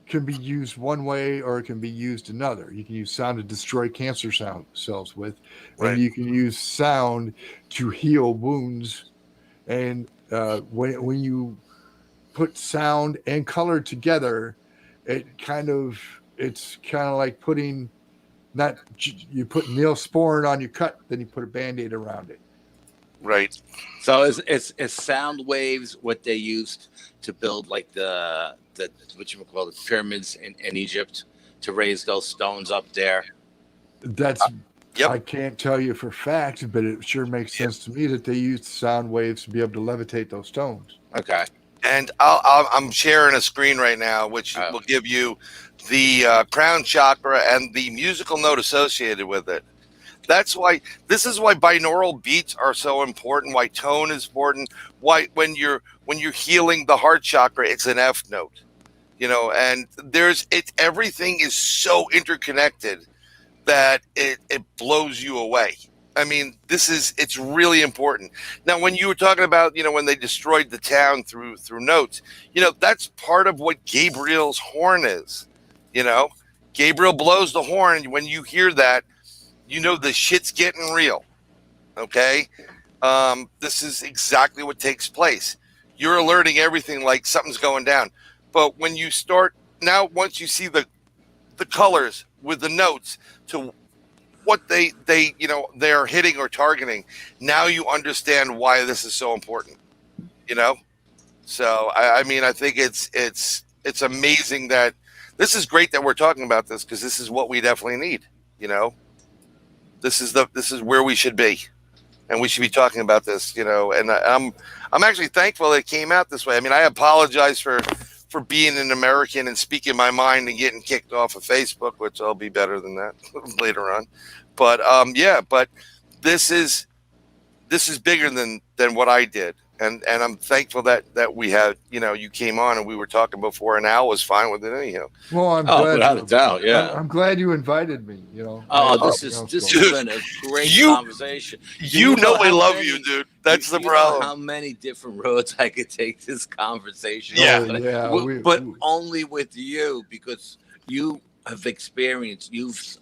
can be used one way or it can be used another. You can use sound to destroy cancer cells with, Right. and you can use sound to heal wounds. And when you put sound and color together, it's kind of like putting you put Neosporin on your cut, then you put a Band-Aid around it. Right. So is sound waves what they used to build like the what you call the pyramids in Egypt to raise those stones up there? That's Yep. I can't tell you for fact, but it sure makes sense to me that they used sound waves to be able to levitate those stones. Okay. And I'm sharing a screen right now, which will give you the crown chakra and the musical note associated with it. This is why binaural beats are so important, why tone is important, why when you're healing the heart chakra, it's an F note, and everything is so interconnected that it blows you away. I mean, it's really important. Now, when you were talking about, when they destroyed the town through notes, that's part of what Gabriel's horn is. Gabriel blows the horn, and when you hear that, the shit's getting real. Okay. This is exactly what takes place. You're alerting everything like something's going down. But when you start now, once you see the colors with the notes to what they're hitting or targeting, now you understand why this is so important. So I mean, I think it's amazing that this is great that we're talking about this, because this is what we definitely need. This is where we should be, and we should be talking about this, and I'm actually thankful that it came out this way. I mean, I apologize for being an American and speaking my mind and getting kicked off of Facebook, which I'll be better than that later on. But but this is bigger than what I did. And I'm thankful that we had, you came on and we were talking before, and Al was fine with it anyhow. Well, I'm glad. Without a doubt, yeah. I'm glad you invited me. This has been a great conversation. I love you, dude. That's the problem. How many different roads I could take this conversation? But only with you, because you have experienced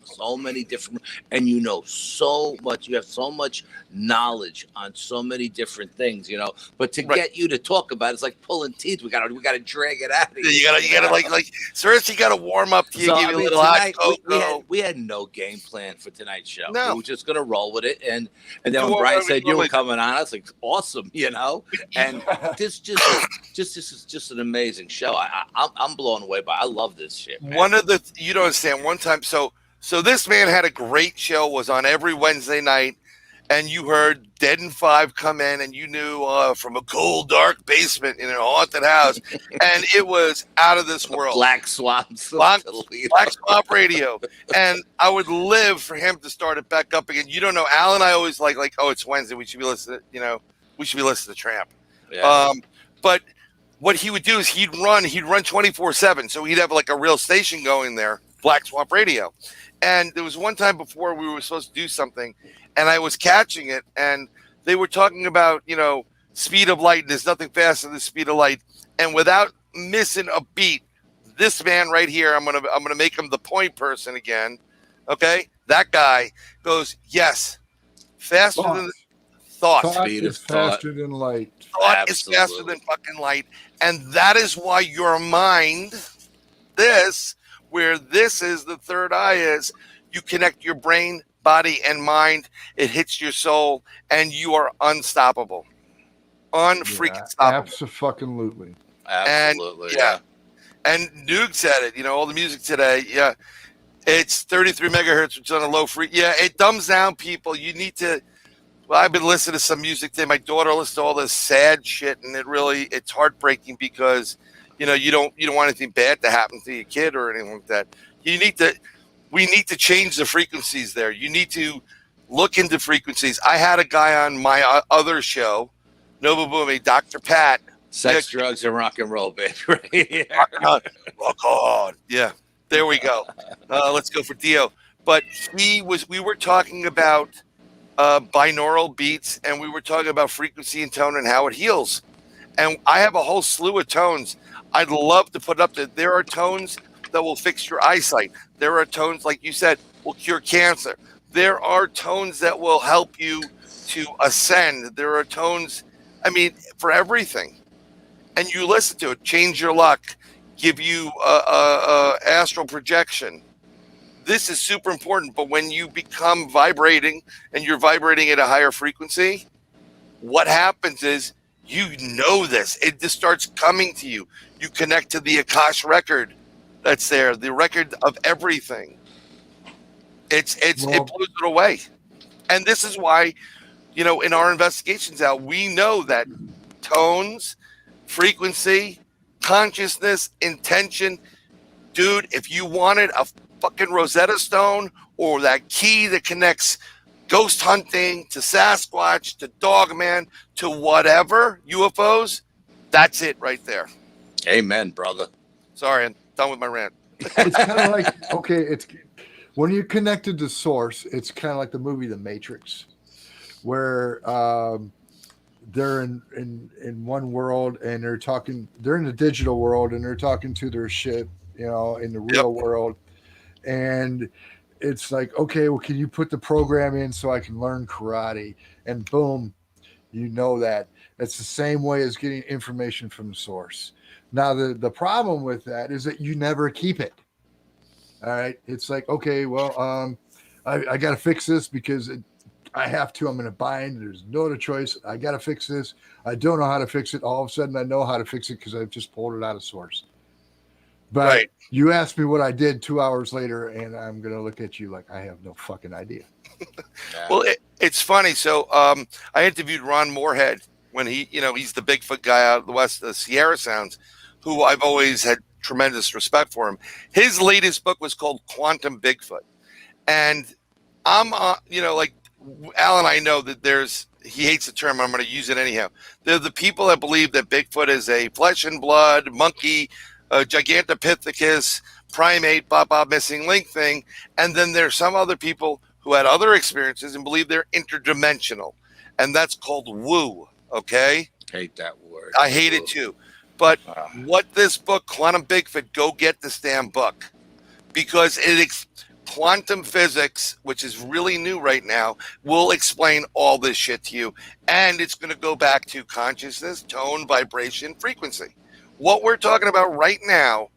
so many different, and so much. You have so much knowledge on so many different things, But to get you to talk about it's like pulling teeth. We gotta drag it out of you. You gotta like seriously, you gotta warm up to you. Give you a little hot cocoa. We had no game plan for tonight's show. No. We were just gonna roll with it, and then when Bryan said you were coming on, I was like, awesome, And this is just an amazing show. I'm blown away by. I love this shit, man. You don't understand. One time, so this man had a great show. Was on every Wednesday night, and you heard Dead and Five come in, and you knew from a cold, dark basement in a haunted house, and it was out of this world. Black Swamp Radio, and I would live for him to start it back up again. Al and I always like, oh, it's Wednesday. We should be listening. We should be listening to Tramp. Yeah. But what he would do is he'd run 24/7. So he'd have like a real station going there, Black Swamp Radio. And there was one time before we were supposed to do something, and I was catching it, and they were talking about, speed of light, and there's nothing faster than the speed of light. And without missing a beat, this man right here, I'm gonna make him the point person again. Okay? That guy goes, yes, faster than thought. Thought is faster than light. Thought is faster than fucking light. And that is why your mind, where this is the third eye is, you connect your brain, body, and mind. It hits your soul, and you are unstoppable. Unfreaking stoppable. Absolutely. Absolutely. And Noog said it, all the music today. Yeah. It's 33 megahertz, which is on a low free. Yeah, it dumbs down people. You need to. Well, I've been listening to some music today. My daughter listens to all this sad shit, and it's heartbreaking because, you don't want anything bad to happen to your kid or anything like that. We need to change the frequencies there. You need to look into frequencies. I had a guy on my other show, Nova Boomy, Dr. Pat. Sex, drugs, and rock and roll, baby. Right here. Rock on. Yeah, there we go. Let's go for Dio. But we were talking about binaural beats, and we were talking about frequency and tone and how it heals. And I have a whole slew of tones I'd love to put up there. There are tones that will fix your eyesight. There are tones, like you said, will cure cancer. There are tones that will help you to ascend. There are tones, I mean, for everything. And you listen to it, change your luck, give you astral projection. This is super important. But when you become vibrating and you're vibrating at a higher frequency, what happens is you know this. It just starts coming to you. You connect to the Akash record that's there, the record of everything. It blows it away. And this is why, you know, in our investigations out, we know that tones, frequency, consciousness, intention, dude, if you wanted a fucking Rosetta Stone or that key that connects ghost hunting to Sasquatch to Dogman to whatever, UFOs, that's it right there. Amen, brother. Sorry, I'm done with my rant. It's kind of like, okay, it's when you're connected to source, it's kind of like the movie The Matrix, where they're in one world and they're in the digital world and they're talking to their shit, you know, in the real world. And it's like, okay, well, can you put the program in so I can learn karate? And boom, you know that. It's the same way as getting information from the source. Now, the problem with that is that you never keep it. All right. It's like, okay, well, I got to fix this because I have to. I'm going to bind. There's no other choice. I got to fix this. I don't know how to fix it. All of a sudden, I know how to fix it because I've just pulled it out of source. But you asked me what I did 2 hours later, and I'm going to look at you like I have no fucking idea. Well, it's funny. So I interviewed Ron Moorhead when he's the Bigfoot guy out of the West, the Sierra Sounds, who I've always had tremendous respect for him. His latest book was called Quantum Bigfoot. And I'm, like Alan, I know that he hates the term. I'm going to use it anyhow. They're the people that believe that Bigfoot is a flesh and blood monkey, Gigantopithecus, primate, missing link thing. And then there's some other people who had other experiences and believe they're interdimensional. And that's called woo. Okay. Hate that word. I hate it too. But what this book, Quantum Bigfoot, go get this damn book, because quantum physics, which is really new right now, will explain all this shit to you. And it's going to go back to consciousness, tone, vibration, frequency. What we're talking about right now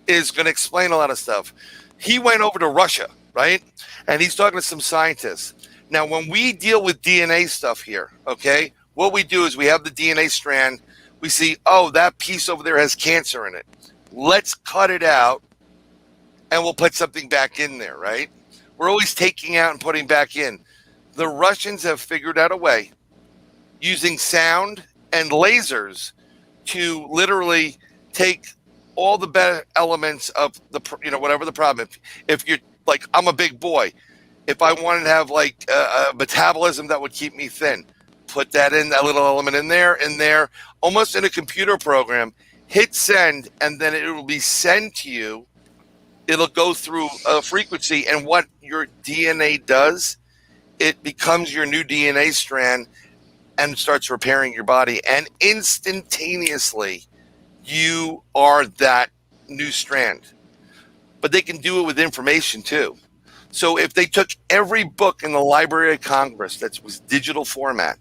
is going to explain a lot of stuff. He went over to Russia, right? And he's talking to some scientists. Now, when we deal with DNA stuff here, okay, what we do is we have the DNA strand. We see, oh, that piece over there has cancer in it. Let's cut it out and we'll put something back in there, right? We're always taking out and putting back in. The Russians have figured out a way using sound and lasers to literally take all the better elements of whatever the problem. If you're like, I'm a big boy. If I wanted to have like a metabolism that would keep me thin, put that little element in there, almost in a computer program, hit send, and then it will be sent to you. It'll go through a frequency, and what your DNA does, it becomes your new DNA strand and starts repairing your body. And instantaneously, you are that new strand. But they can do it with information too. So if they took every book in the Library of Congress that was digital format,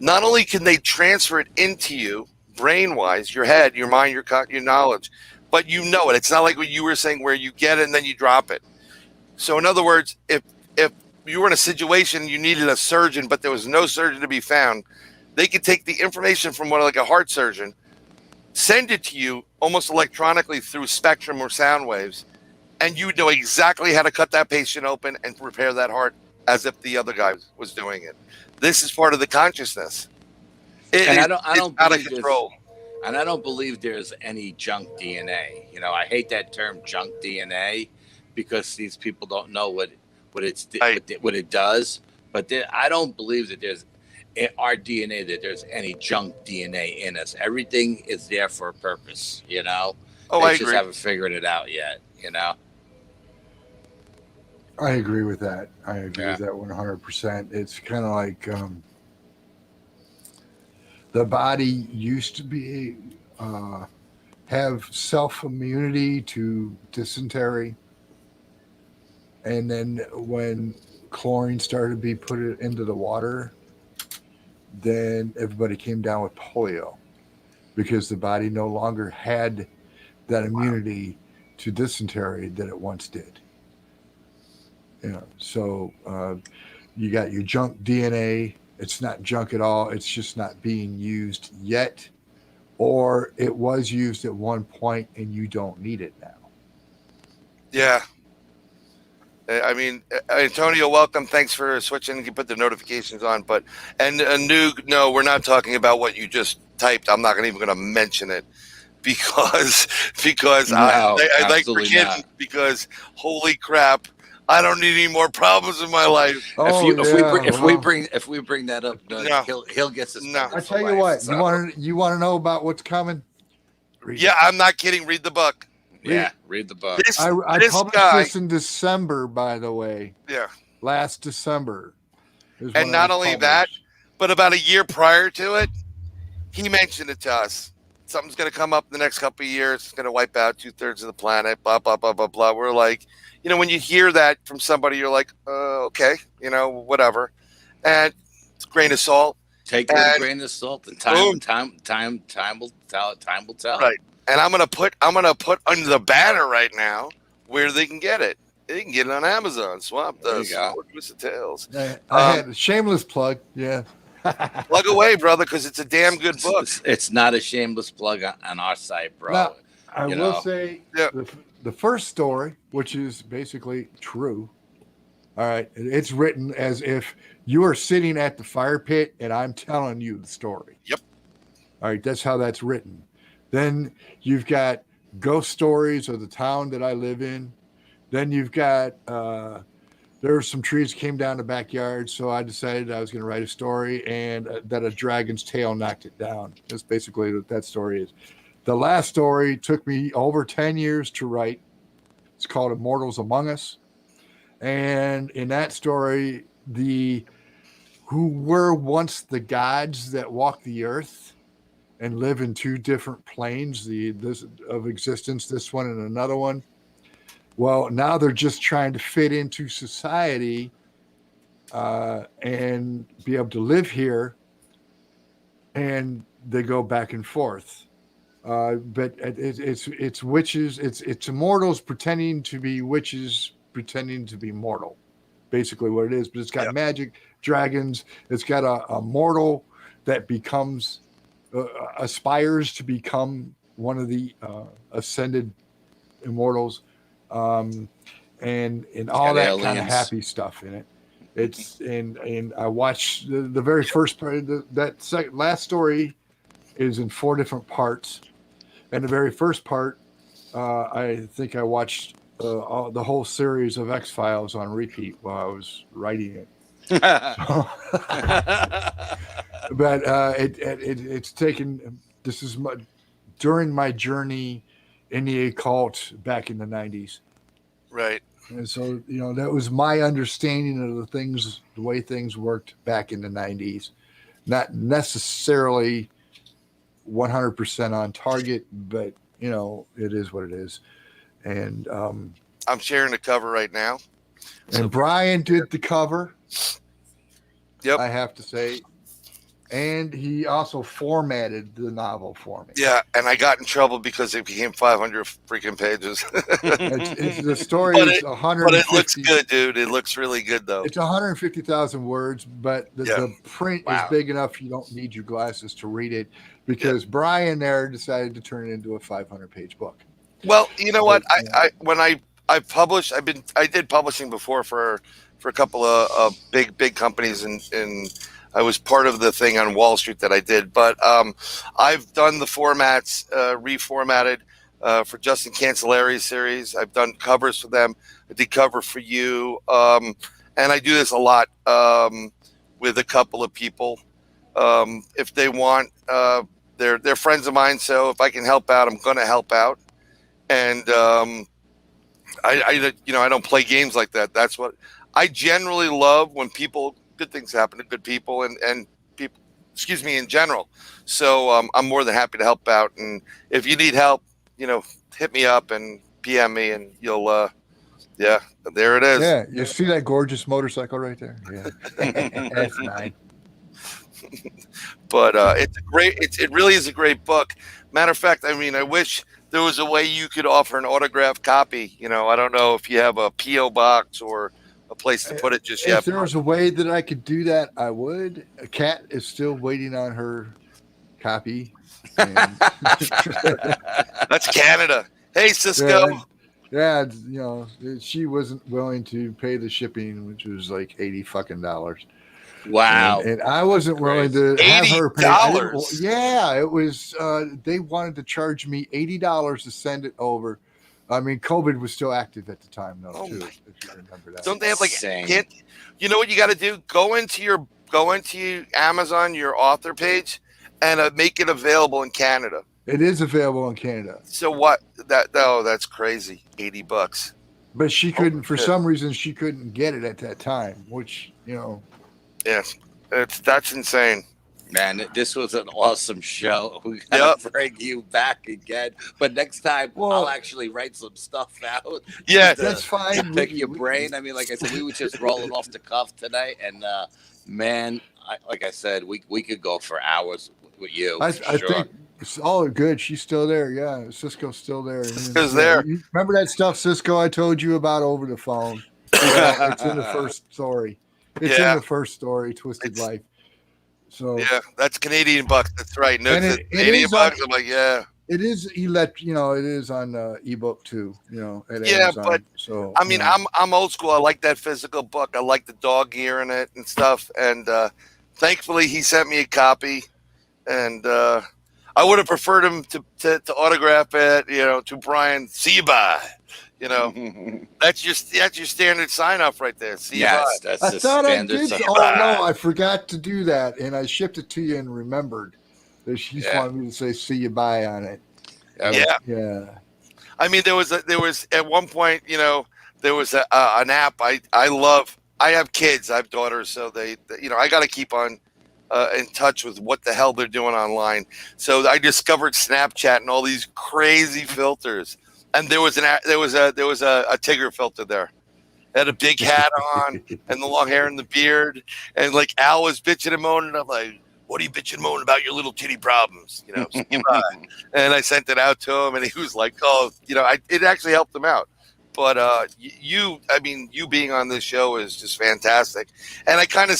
not only can they transfer it into you, brain-wise, your head, your mind, your knowledge, but you know it. It's not like what you were saying where you get it and then you drop it. So in other words, if you were in a situation you needed a surgeon, but there was no surgeon to be found, they could take the information from like a heart surgeon, send it to you almost electronically through spectrum or sound waves, and you know exactly how to cut that patient open and repair that heart as if the other guy was doing it. This is part of the consciousness. I don't out of control. And I don't believe there's any junk DNA. You know, I hate that term junk DNA because these people don't know what it does. But I don't believe that there's our DNA, that there's any junk DNA in us. Everything is there for a purpose, you know? Oh, they I just agree. haven't figured it out yet, you know? I agree with that. I agree Yeah. with that 100%. It's kind of like the body used to be have self immunity to dysentery, and then when chlorine started to be put into the water, then everybody came down with polio because the body no longer had that immunity to dysentery that it once did. So you got your junk DNA. It's not junk at all. It's just not being used yet, or it was used at one point and you don't need it now. Yeah. I mean, Antonio, welcome. Thanks for switching. You can put the notifications on, and a new, no, we're not talking about what you just typed. I'm not even going to mention it because No, I like absolutely forgetting not. because holy crap, I don't need any more problems in my life. If we bring that up, Doug, No. he'll get suspended. I for tell you life, what, so. you want to know about what's coming? Yeah, I'm not kidding. Read the book. Yeah, read the book. I This published guy, this in December, by the way. yeah, Last December. is and when not it was only that, published. but about a year prior to it, he mentioned it to us. Something's going to come up in the next couple of years. It's going to wipe out 2/3 of the planet. Blah blah blah blah blah. We're like, when you hear that from somebody, you're like, okay, whatever. And it's a grain of salt. Take it with a grain of salt, and time will tell. Time will tell. Right. And I'm gonna put under the banner right now where they can get it. They can get it on Amazon. Swamp Dust. Twisted Tales. I had a shameless plug. Yeah. Plug away, brother, because it's a damn good book. It's not a shameless plug on our site, bro. Now, I will say yeah. the first story, which is basically true. All right. It's written as if you are sitting at the fire pit and I'm telling you the story. Yep. All right. That's how that's written. Then you've got ghost stories of the town that I live in. Then you've got there were some trees that came down the backyard, so I decided I was going to write a story, and that a dragon's tail knocked it down. That's basically what that story is. The last story took me over 10 years to write. It's called Immortals Among Us. And in that story, who were once the gods that walk the earth and live in two different planes of existence, this one and another one. Well, now they're just trying to fit into society and be able to live here, and they go back and forth. But it's witches. It's immortals pretending to be witches, pretending to be mortal. Basically, what it is. But it's got magic, dragons. It's got a mortal that becomes aspires to become one of the ascended immortals. And all that aliens. kind of happy stuff in it. It's and I watched the very first part. Last story is in 4 different parts, and the very first part, I think I watched the whole series of X-Files on repeat while I was writing it. But it's taken. This is during my journey in the occult back in the 90s. Right. And so, that was my understanding of the way things worked back in the 90s. Not necessarily 100% on target, but, it is what it is. And I'm sharing the cover right now. And Bryan did the cover. Yep. I have to say. And he also formatted the novel for me. Yeah, and I got in trouble because it became 500 freaking pages. The story is 150. But it looks good, dude. It looks really good, though. It's 150,000 words, but the print is big enough you don't need your glasses to read it, because Bryan there decided to turn it into a 500-page book. Well, you know what? I published. I did publishing before for a couple of big companies, and I was part of the thing on Wall Street that I did. But I've done the formats, reformatted for Justin Cancellari's series. I've done covers for them. I did cover for you, and I do this a lot with a couple of people. If they want, they're friends of mine. So if I can help out, I'm going to help out. And I don't play games like that. That's what I generally love, when good things happen to good people and people, excuse me, in general. So I'm more than happy to help out. And if you need help, hit me up and PM me, and you'll, yeah, there it is. Yeah, you see that gorgeous motorcycle right there? Yeah, that's mine. But it really is a great book. Matter of fact, I mean, I wish there was a way you could offer an autographed copy. I don't know if you have a PO box or a place to put it just yet. If there was a way that I could do that, I would. A cat is still waiting on her copy. That's Canada. Hey, Cisco. Yeah, she wasn't willing to pay the shipping, which was like $80. Wow. And I wasn't willing to have her pay. $80? Yeah, it was. They wanted to charge me $80 to send it over. I mean, COVID was still active at the time, though, too. If you remember that. Don't they have you know what you got to do? Go into Amazon, your author page, and make it available in Canada. It is available in Canada. So what? That's crazy. $80. But she couldn't. For some reason, she couldn't get it at that time. Which Yes, that's insane. Man, this was an awesome show. We gotta bring you back again, but next time I'll actually write some stuff out. Yeah, that's fine. Pick your brain. I mean, like I said, we were just rolling off the cuff tonight, and man, like I said, we could go for hours with you. I think it's all good. She's still there. Yeah, Cisco's still there. Cisco's there. You remember that stuff, Cisco? I told you about over the phone. It's in the first story. It's in the first story, Twisted Life. So yeah, that's Canadian bucks. That's right. No, Canadian bucks. I'm like, yeah. It is it is on ebook too. At Amazon. But so I mean, I'm old school. I like that physical book. I like the dog ear in it and stuff. And thankfully, he sent me a copy. And I would have preferred him to autograph it. To Bryan. See you bye. That's your standard sign off right there. See, yes, that's I the thought standard I did. sign. Oh no, I forgot to do that, and I shipped it to you and remembered that she just wanted me to say "see you bye" on it. Yeah. I mean, there was at one point, there was an app I love. I have kids, I have daughters, so they I got to keep on in touch with what the hell they're doing online. So I discovered Snapchat and all these crazy filters. And there was a Tigger filter there. It had a big hat on and the long hair and the beard. And like Al was bitching and moaning. I'm like, what are you bitching and moaning about your little titty problems? And I sent it out to him, and he was like, oh, it actually helped him out. But you being on this show is just fantastic. And I kind of,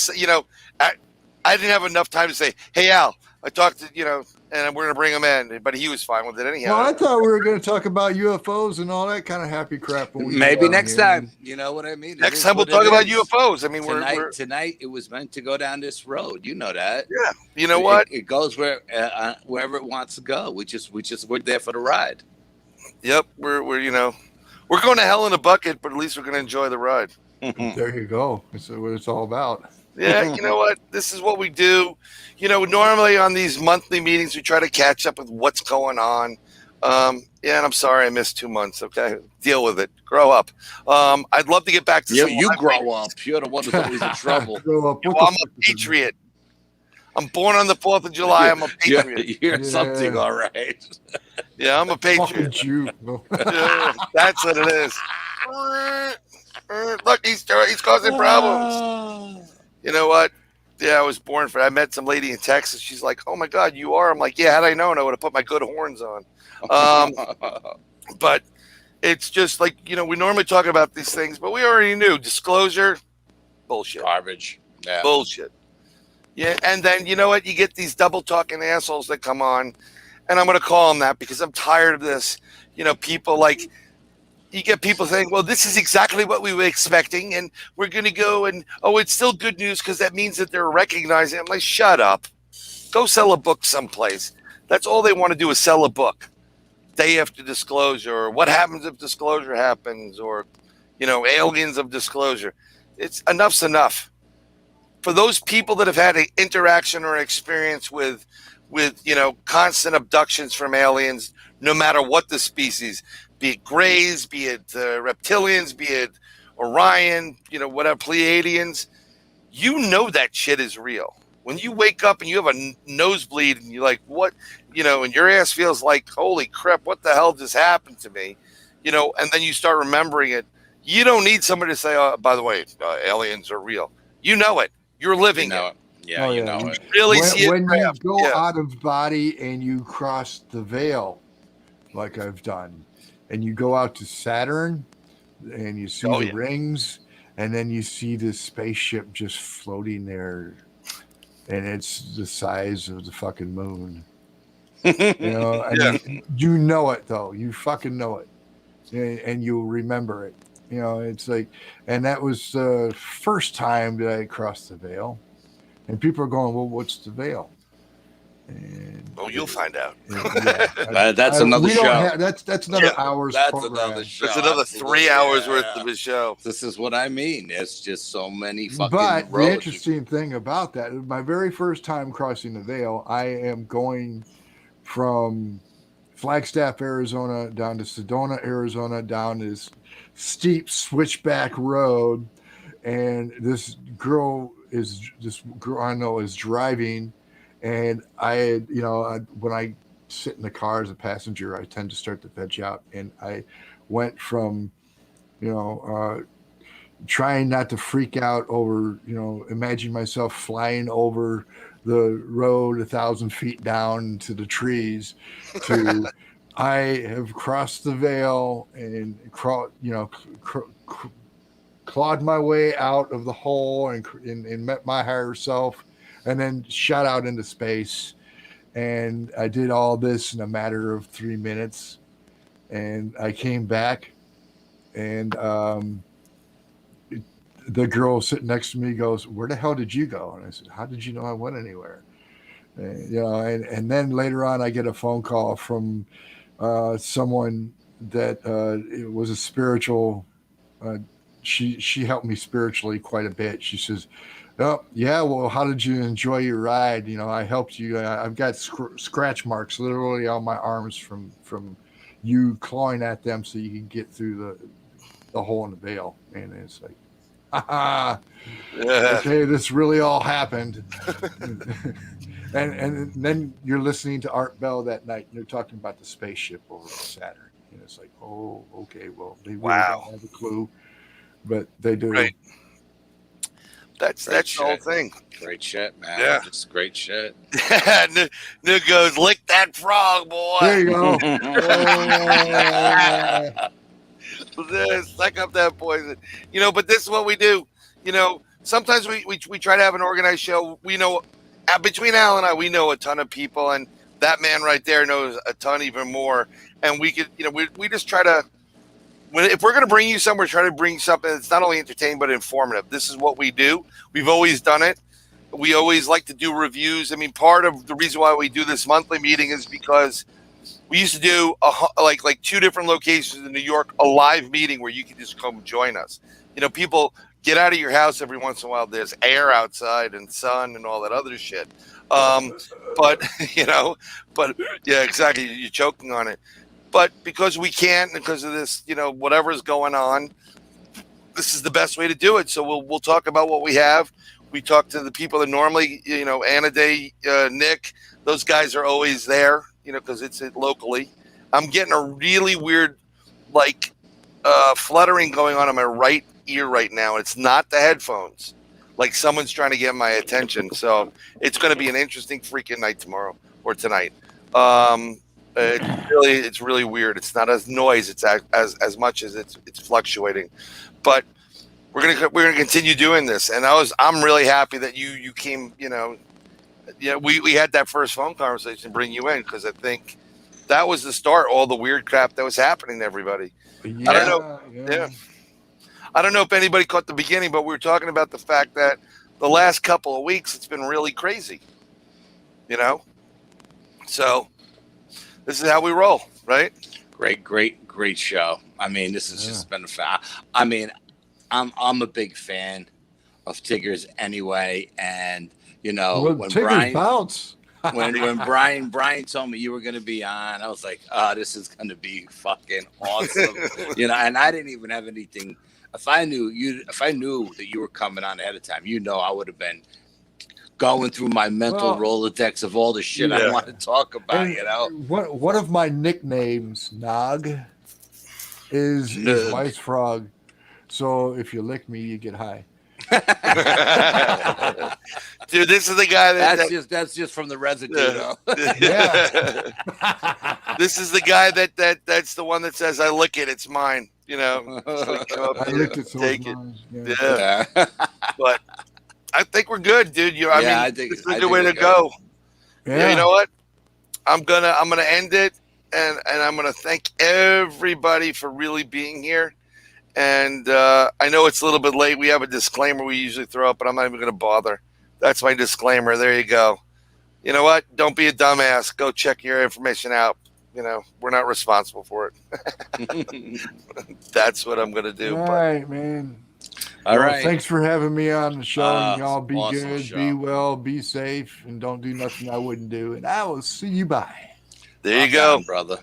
I didn't have enough time to say, hey, Al, I talked to, and we're going to bring him in, but he was fine with it anyhow. Well, I thought we were going to talk about UFOs and all that kind of happy crap. Maybe next time. You know what I mean? Next time we'll talk about UFOs. I mean, tonight it was meant to go down this road. You know that. Yeah. You know what? It goes wherever it wants to go. We're there for the ride. Yep. We're going to hell in a bucket, but at least we're going to enjoy the ride. There you go. That's what it's all about. Yeah, you know what? This is what we do. Normally on these monthly meetings, we try to catch up with what's going on. And I'm sorry I missed 2 months. Okay, deal with it. Grow up. I'd love to get back to you grow up. You're the one who's always in trouble. I'm a patriot. I'm born on the 4th of July. I'm a patriot. You're something, all right. Yeah, I'm a patriot. Jew. That's what it is. Look, he's causing problems. You know what? Yeah, I was born for. I met some lady in Texas. She's like, "Oh my God, you are." I'm like, "Yeah, had I known, I would have put my good horns on." But it's just like we normally talk about these things, but we already knew disclosure, bullshit, garbage, bullshit. Yeah, and then you know what? You get these double talking assholes that come on, and I'm going to call them that because I'm tired of this. People like. You get people saying, well, this is exactly what we were expecting, and we're going to go and, it's still good news because that means that they're recognizing it. I'm like, shut up. Go sell a book someplace. That's all they want to do is sell a book. Day after disclosure, or what happens if disclosure happens, or, aliens of disclosure. Enough's enough. For those people that have had an interaction or experience with constant abductions from aliens, no matter what the species, be it Greys, be it reptilians, be it Orion, whatever, Pleiadians. You know that shit is real. When you wake up and you have a nosebleed and you're like, what, and your ass feels like, holy crap, what the hell just happened to me? And then you start remembering it. You don't need somebody to say, oh, by the way, aliens are real. You know it. You're living it. Yeah, Oh, you yeah. know it. Really see it. When you go out of body and you cross the veil, like I've done, and you go out to Saturn and you see the rings, and then you see this spaceship just floating there, and it's the size of the fucking moon. You know it though. You fucking know it, and you remember it. It's like, and that was the first time that I crossed the veil, and people are going, "Well, what's the veil?" And you'll find out. That's another show. That's another hour's program. Another show. That's another 3 hours worth of a show. This is what I mean. It's just so many fucking But roads. the interesting thing about that, my very first time crossing the veil, I am going from Flagstaff, Arizona, down to Sedona, Arizona, down this steep switchback road, and this girl I know is driving. And I had, when I sit in the car as a passenger, I tend to start to veg out. And I went from, trying not to freak out over, imagine myself flying over the road 1,000 feet down to the trees, to I have crossed the veil and clawed my way out of the hole and met my higher self. And then shot out into space, and I did all this in a matter of 3 minutes. And I came back, and the girl sitting next to me goes, "Where the hell did you go?" And I said, "How did you know I went anywhere?" And then later on, I get a phone call from someone that it was a spiritual. She helped me spiritually quite a bit. She says, "Oh, yeah, well, how did you enjoy your ride? I helped you. I've got scratch marks literally on my arms from you clawing at them so you can get through the hole in the veil." And it's like, okay, this really all happened. and then you're listening to Art Bell that night, and they're talking about the spaceship over Saturn. And it's like, oh, okay, well, they really don't have a clue, but they do. Right. That's the whole thing. Great shit, man. Yeah. Just great shit. Nick goes, lick that frog, boy. There you go. Suck up that poison. But this is what we do. Sometimes we try to have an organized show. We know, between Al and I, we know a ton of people, and that man right there knows a ton even more. And we could, we just try to, if we're going to bring you somewhere, try to bring something that's not only entertaining but informative. This is what we do. We've always done it. We always like to do reviews. I mean, part of the reason why we do this monthly meeting is because we used to do like 2 different locations in New York, a live meeting where you can just come join us. People get out of your house every once in a while. There's air outside and sun and all that other shit. But yeah, exactly. You're choking on it. But because we can't, because of this, whatever is going on, this is the best way to do it. So we'll talk about what we have. We talk to the people that normally, Anna Day, Nick, those guys are always there, because it's locally. I'm getting a really weird, fluttering going on in my right ear right now. It's not the headphones. Like someone's trying to get my attention. So it's going to be an interesting freaking night tomorrow or tonight. It's really weird. It's not as noise. It's as much as it's fluctuating, but we're gonna continue doing this. And I'm really happy that you came. We had that first phone conversation, bring you in, because I think that was the start. All the weird crap that was happening to everybody. Yeah, I don't know. Yeah. I don't know if anybody caught the beginning, but we were talking about the fact that the last couple of weeks it's been really crazy. So. This is how we roll, right? Great show. I mean, this has just been I mean, I'm a big fan of Tigers anyway, and when Tigers Bryan bounce. when Bryan told me you were gonna be on, I was like, oh, this is gonna be fucking awesome. And I didn't even have anything. If I knew that you were coming on ahead of time, I would have been going through my mental Rolodex of all the shit I want to talk about. And one of my nicknames, Nog, is Wise Frog. So if you lick me, you get high. Dude, this is the guy that's just from the residue. Yeah. This is the guy that's the one that says, "I lick it, it's mine." So I licked it, so take it's it. mine. Yeah. But I think we're good, dude. I think it's a good way to go. Yeah. You know what? I'm gonna end it, and I'm gonna thank everybody for really being here. And I know it's a little bit late. We have a disclaimer we usually throw up, but I'm not even going to bother. That's my disclaimer. There you go. You know what? Don't be a dumbass. Go check your information out. We're not responsible for it. That's what I'm going to do. All right, man. All right. Thanks for having me on the show. Y'all be awesome good, show. be well, be safe, and don't do nothing I wouldn't do. And I will see you. Bye. There you go, brother.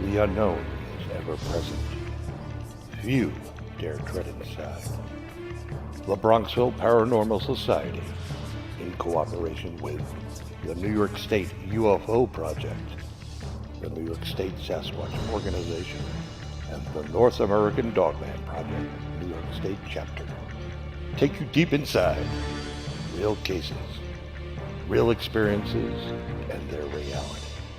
The unknown is ever present. Few dare tread inside. The Bronxville Paranormal Society, in cooperation with the New York State UFO Project, the New York State Sasquatch Organization, and the North American Dogman Project, New York State Chapter, take you deep inside real cases, real experiences, and their reality.